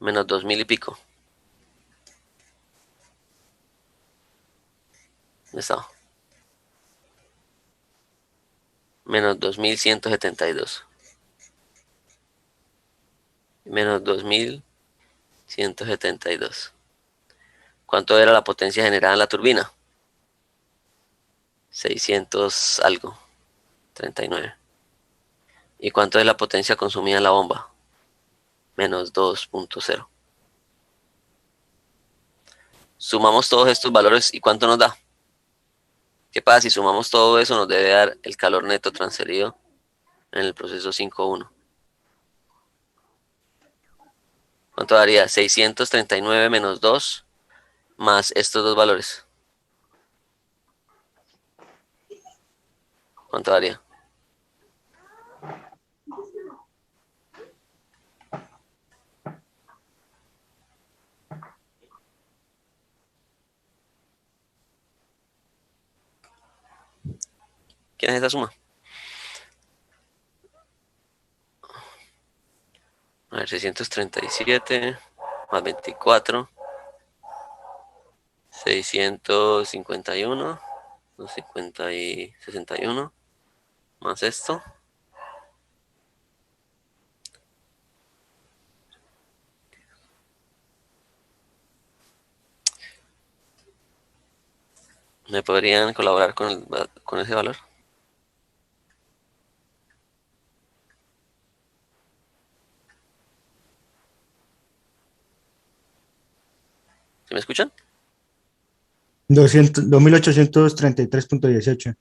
Menos 2000 y pico. ¿Dónde está? Menos 2172. Menos 2172. ¿Cuánto era la potencia generada en la turbina? 600 algo. 39. ¿Y cuánto es la potencia consumida en la bomba? Menos 2.0. Sumamos todos estos valores y ¿cuánto nos da? ¿Qué pasa si sumamos todo eso? Nos debe dar el calor neto transferido en el proceso 5.1. ¿Cuánto daría? 639 menos 2 más estos dos valores. ¿Cuánto daría? ¿Quién es esa suma? A ver, 637 más 24, 651, 250 y 61, más esto. ¿Me podrían colaborar con ese valor? ¿Sí me escuchan? 2833.18.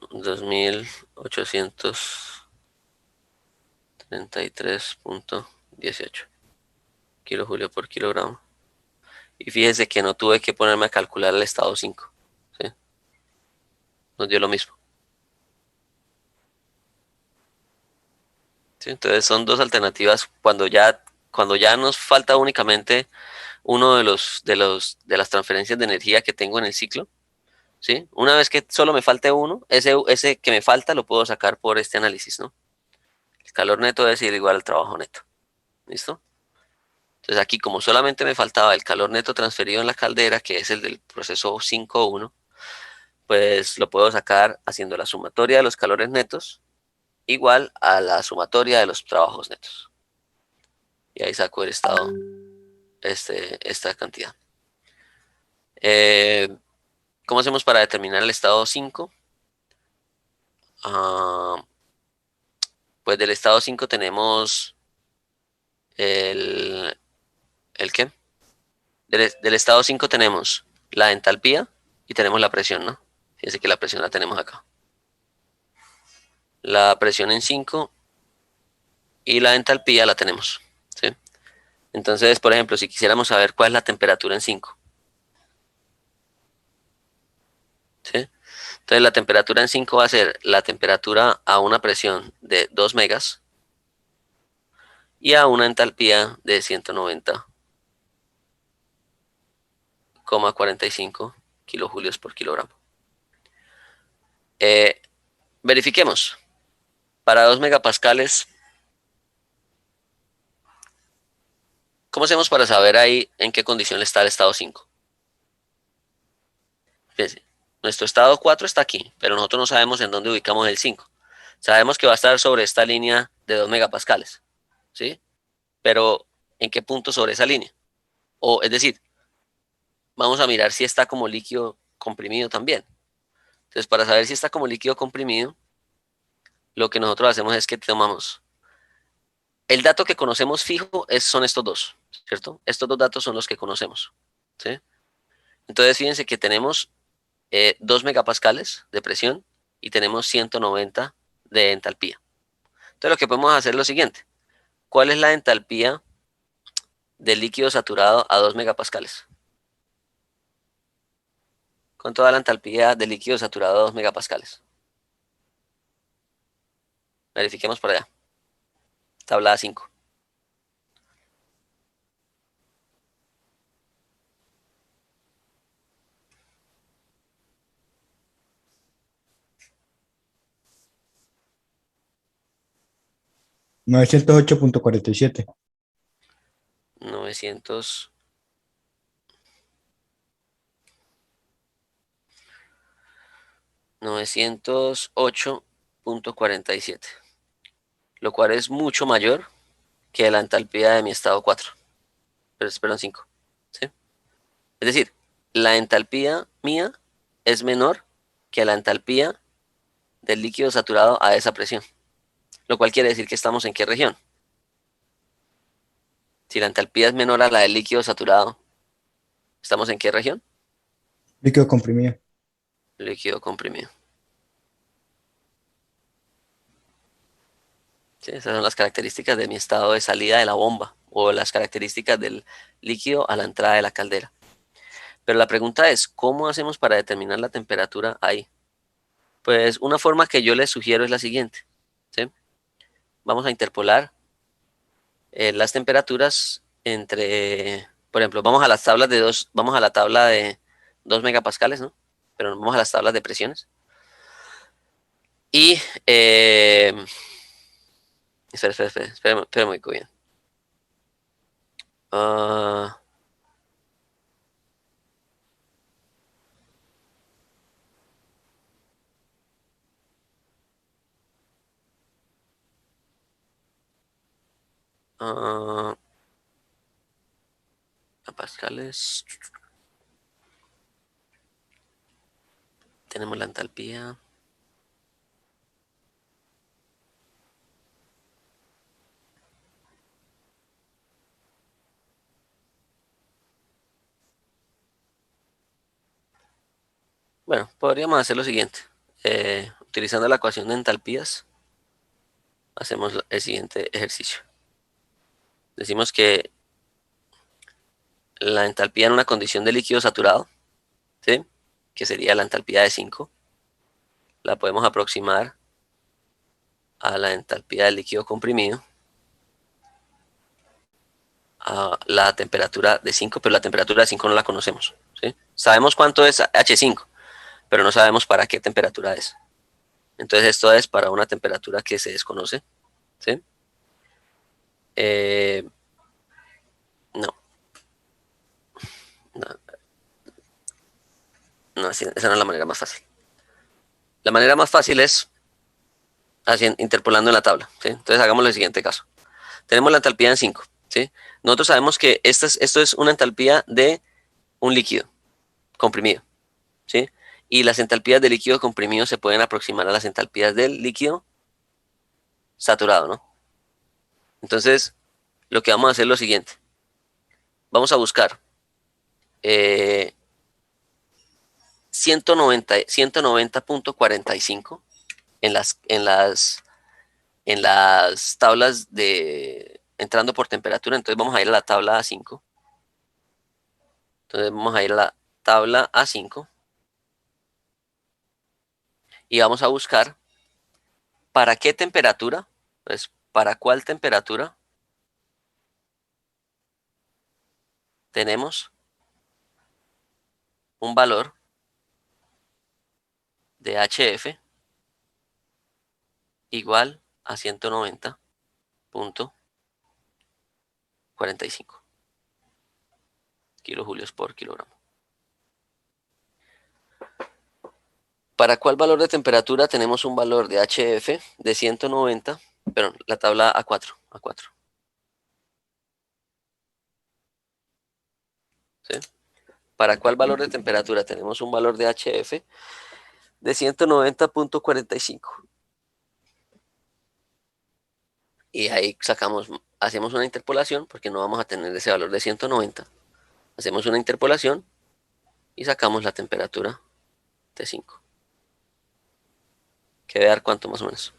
2833.18 kilojulios por kilogramo. Y fíjese que no tuve que ponerme a calcular el estado 5. ¿Sí? nos dio lo mismo. ¿Sí? Entonces son dos alternativas cuando ya nos falta únicamente uno de las transferencias de energía que tengo en el ciclo. ¿Sí? Una vez que solo me falte uno, ese que me falta lo puedo sacar por este análisis, ¿no? El calor neto debe ser igual al trabajo neto. ¿Listo? Entonces aquí, como solamente me faltaba el calor neto transferido en la caldera, que es el del proceso 5.1, pues lo puedo sacar haciendo la sumatoria de los calores netos igual a la sumatoria de los trabajos netos. Y ahí saco el estado, esta cantidad. ¿Cómo hacemos para determinar el estado 5? Pues del estado 5 tenemos ¿el qué? Del estado 5 tenemos la entalpía y tenemos la presión, ¿no? Fíjense que la presión la tenemos acá. La presión en 5 y la entalpía la tenemos, ¿sí? Entonces, por ejemplo, si quisiéramos saber cuál es la temperatura en 5, ¿sí? Entonces, la temperatura en 5 va a ser la temperatura a una presión de 2 megas y a una entalpía de 190,45 kilojulios por kilogramo. Verifiquemos. Para 2 megapascales, ¿cómo hacemos para saber ahí en qué condición está el estado 5? Fíjense, nuestro estado 4 está aquí, pero nosotros no sabemos en dónde ubicamos el 5. Sabemos que va a estar sobre esta línea de 2 megapascales, ¿sí? Pero, ¿en qué punto sobre esa línea? O, es decir, vamos a mirar si está como líquido comprimido también. Entonces, para saber si está como líquido comprimido, lo que nosotros hacemos es que tomamos el dato que conocemos fijo son estos dos, ¿cierto? Estos dos datos son los que conocemos, ¿sí? Entonces, fíjense que tenemos 2 megapascales de presión y tenemos 190 de entalpía. Entonces, lo que podemos hacer es lo siguiente. ¿Cuál es la entalpía del líquido saturado a 2 megapascales? ¿Cuánto da la entalpía del líquido saturado a 2 megapascales? Verifiquemos por allá. Tabla 5. $908.47. 900. $908.47, lo cual es mucho mayor que la entalpía de mi estado 4, perdón, 5, ¿sí? Es decir, la entalpía mía es menor que la entalpía del líquido saturado a esa presión, lo cual quiere decir que estamos en qué región. Si la entalpía es menor a la del líquido saturado, ¿estamos en qué región? Líquido comprimido. Líquido comprimido. ¿Sí? Esas son las características de mi estado de salida de la bomba o las características del líquido a la entrada de la caldera. Pero la pregunta es, ¿cómo hacemos para determinar la temperatura ahí? Pues una forma que yo les sugiero es la siguiente, ¿sí? Vamos a interpolar las temperaturas entre, por ejemplo, vamos a las tablas de vamos a la tabla de 2 megapascales, ¿no? Pero vamos a las tablas de presiones. Y, espera muy bien. A pascales. Tenemos la entalpía. Bueno, podríamos hacer lo siguiente. Utilizando la ecuación de entalpías, hacemos el siguiente ejercicio. Decimos que la entalpía en una condición de líquido saturado, ¿sí? Que sería la entalpía de 5, la podemos aproximar a la entalpía del líquido comprimido, a la temperatura de 5, pero la temperatura de 5 no la conocemos, ¿sí? Sabemos cuánto es H5, pero no sabemos para qué temperatura es. Entonces esto es para una temperatura que se desconoce, ¿sí? No, no, no, esa no es la manera más fácil. La manera más fácil es interpolando en la tabla, ¿sí? Entonces hagamos el siguiente caso. Tenemos la entalpía en 5, ¿sí? Nosotros sabemos que esto es una entalpía de un líquido comprimido, ¿sí? Y las entalpías del líquido comprimido se pueden aproximar a las entalpías del líquido saturado, ¿no? Entonces, lo que vamos a hacer es lo siguiente. Vamos a buscar 190.45 en las tablas de entrando por temperatura. Entonces vamos a ir a la tabla A5. Entonces vamos a ir a la tabla A5 y vamos a buscar para qué temperatura, pues para cuál temperatura tenemos un valor de HF igual a 190.45 kilojulios por kilogramo. ¿Para cuál valor de temperatura tenemos un valor de HF de 190? Perdón, la tabla A4. ¿Sí? ¿Para cuál valor de temperatura tenemos un valor de HF de 190.45? Y ahí hacemos una interpolación porque no vamos a tener ese valor de 190. Hacemos una interpolación y sacamos la temperatura T5. Que debe dar cuánto más o menos.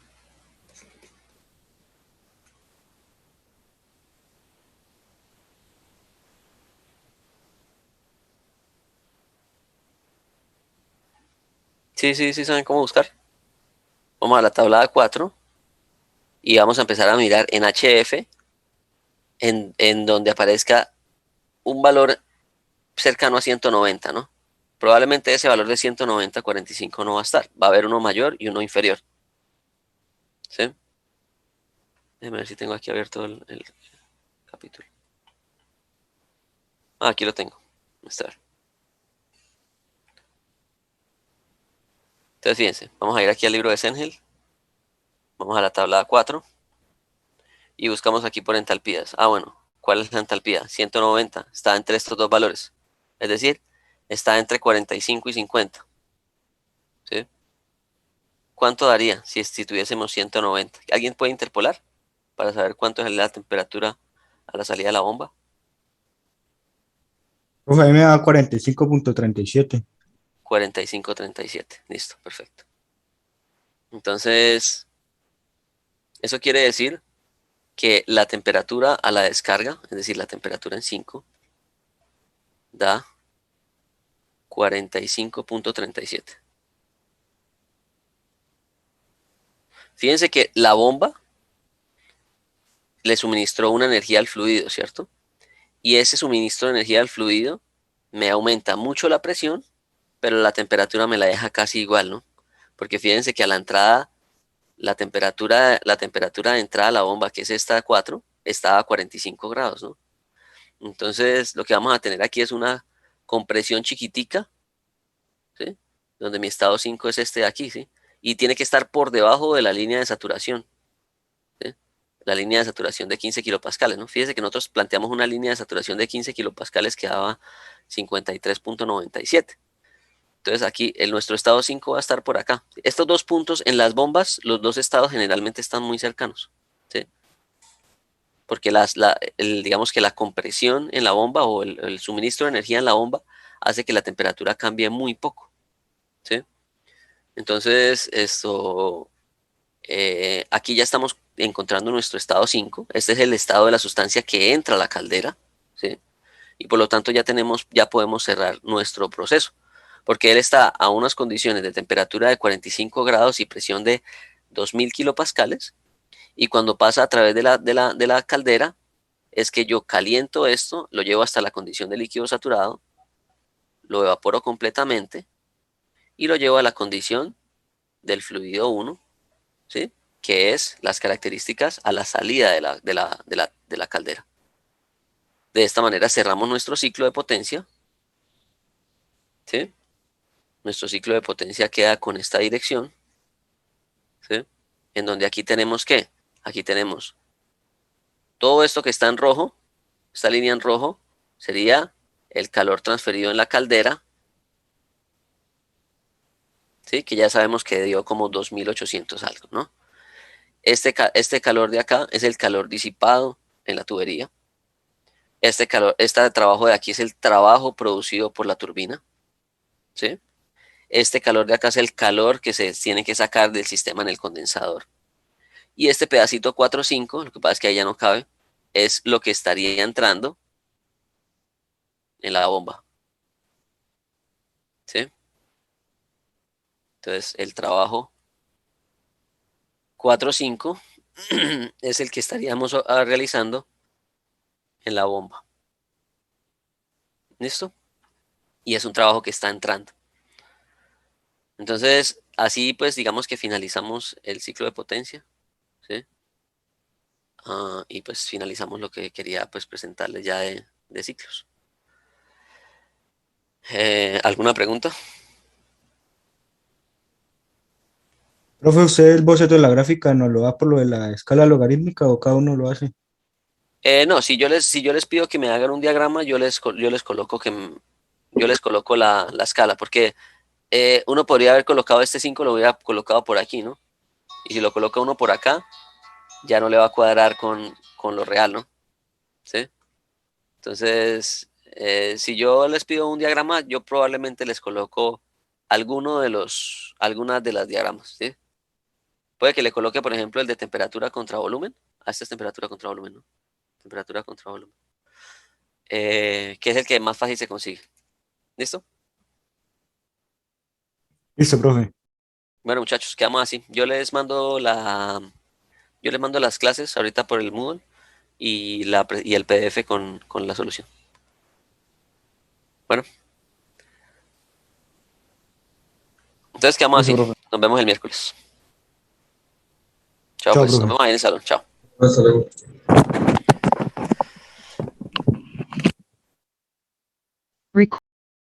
Sí, saben cómo buscar. Vamos a la tabla A4 y vamos a empezar a mirar en HF, en donde aparezca un valor cercano a 190, ¿no? Probablemente ese valor de 190.45 no va a estar. Va a haber uno mayor y uno inferior. ¿Sí? Déjame ver si tengo aquí abierto el capítulo. Ah, aquí lo tengo. Está bien. Entonces, fíjense, vamos a ir aquí al libro de Sengel. Vamos a la tabla A4 y buscamos aquí por entalpías. Ah, bueno, ¿cuál es la entalpía? 190. Está entre estos dos valores. Es decir, está entre 45 y 50. ¿Sí? ¿Cuánto daría si tuviésemos 190? ¿Alguien puede interpolar para saber cuánto es la temperatura a la salida de la bomba? Profe, a mí me da 45.37. 45.37. Listo, perfecto. Entonces, eso quiere decir que la temperatura a la descarga, es decir, la temperatura en 5, da 45.37. Fíjense que la bomba le suministró una energía al fluido, ¿cierto? Y ese suministro de energía al fluido me aumenta mucho la presión, pero la temperatura me la deja casi igual, ¿no? Porque fíjense que a la entrada, la temperatura de entrada a la bomba, que es esta de 4, estaba a 45 grados, ¿no? Entonces, lo que vamos a tener aquí es una compresión chiquitica, ¿sí? Donde mi estado 5 es este de aquí, ¿sí? Y tiene que estar por debajo de la línea de saturación, ¿sí? La línea de saturación de 15 kilopascales, ¿no? Fíjese que nosotros planteamos una línea de saturación de 15 kilopascales que daba 53.97. Entonces aquí nuestro estado 5 va a estar por acá. Estos dos puntos en las bombas, los dos estados generalmente están muy cercanos, ¿sí? Porque digamos que la compresión en la bomba o el suministro de energía en la bomba hace que la temperatura cambie muy poco, ¿sí? Entonces, aquí ya estamos encontrando nuestro estado 5. Este es el estado de la sustancia que entra a la caldera, ¿sí? Y por lo tanto ya podemos cerrar nuestro proceso. porque él está a unas condiciones de temperatura de 45 grados y presión de 2000 kilopascales, y cuando pasa a través de la caldera, es que yo caliento esto, lo llevo hasta la condición de líquido saturado, lo evaporo completamente y lo llevo a la condición del fluido 1, ¿sí? Que es las características a la salida de la caldera. De esta manera cerramos nuestro ciclo de potencia, ¿sí? Nuestro ciclo de potencia queda con esta dirección, ¿sí? En donde aquí tenemos ¿qué? Aquí tenemos todo esto que está en rojo, esta línea en rojo, sería el calor transferido en la caldera, ¿sí? Que ya sabemos que dio como 2800 algo, ¿no? Este calor de acá es el calor disipado en la tubería. Este trabajo de aquí es el trabajo producido por la turbina, ¿sí? Este calor de acá es el calor que se tiene que sacar del sistema en el condensador. Y este pedacito 4,5, lo que pasa es que ahí ya no cabe, es lo que estaría entrando en la bomba, ¿sí? Entonces, el trabajo 4,5 es el que estaríamos realizando en la bomba. ¿Listo? Y es un trabajo que está entrando. Entonces, así pues digamos que finalizamos el ciclo de potencia, ¿sí? Y pues finalizamos lo que quería pues presentarles ya de ciclos. ¿Alguna pregunta? Profe, ¿usted el boceto de la gráfica nos lo da por lo de la escala logarítmica o cada uno lo hace? No, si yo les pido que me hagan un diagrama, yo les coloco yo les coloco la escala, porque uno podría haber colocado este 5, lo hubiera colocado por aquí, ¿no? Y si lo coloca uno por acá, ya no le va a cuadrar con lo real, ¿no? ¿Sí? Entonces, si yo les pido un diagrama, yo probablemente les coloco algunas de las diagramas, ¿sí? Puede que le coloque, por ejemplo, el de temperatura contra volumen. Esta es temperatura contra volumen, ¿no? Temperatura contra volumen. Que es el que más fácil se consigue. ¿Listo? Listo, profe. Bueno, muchachos, quedamos así. Yo les mando las clases ahorita por el Moodle y el PDF con la solución. Bueno, entonces quedamos Listo, así. profe. Nos vemos el miércoles. Chao, Chao, pues. Nos profe. vemos ahí en el salón. Chao. Hasta luego.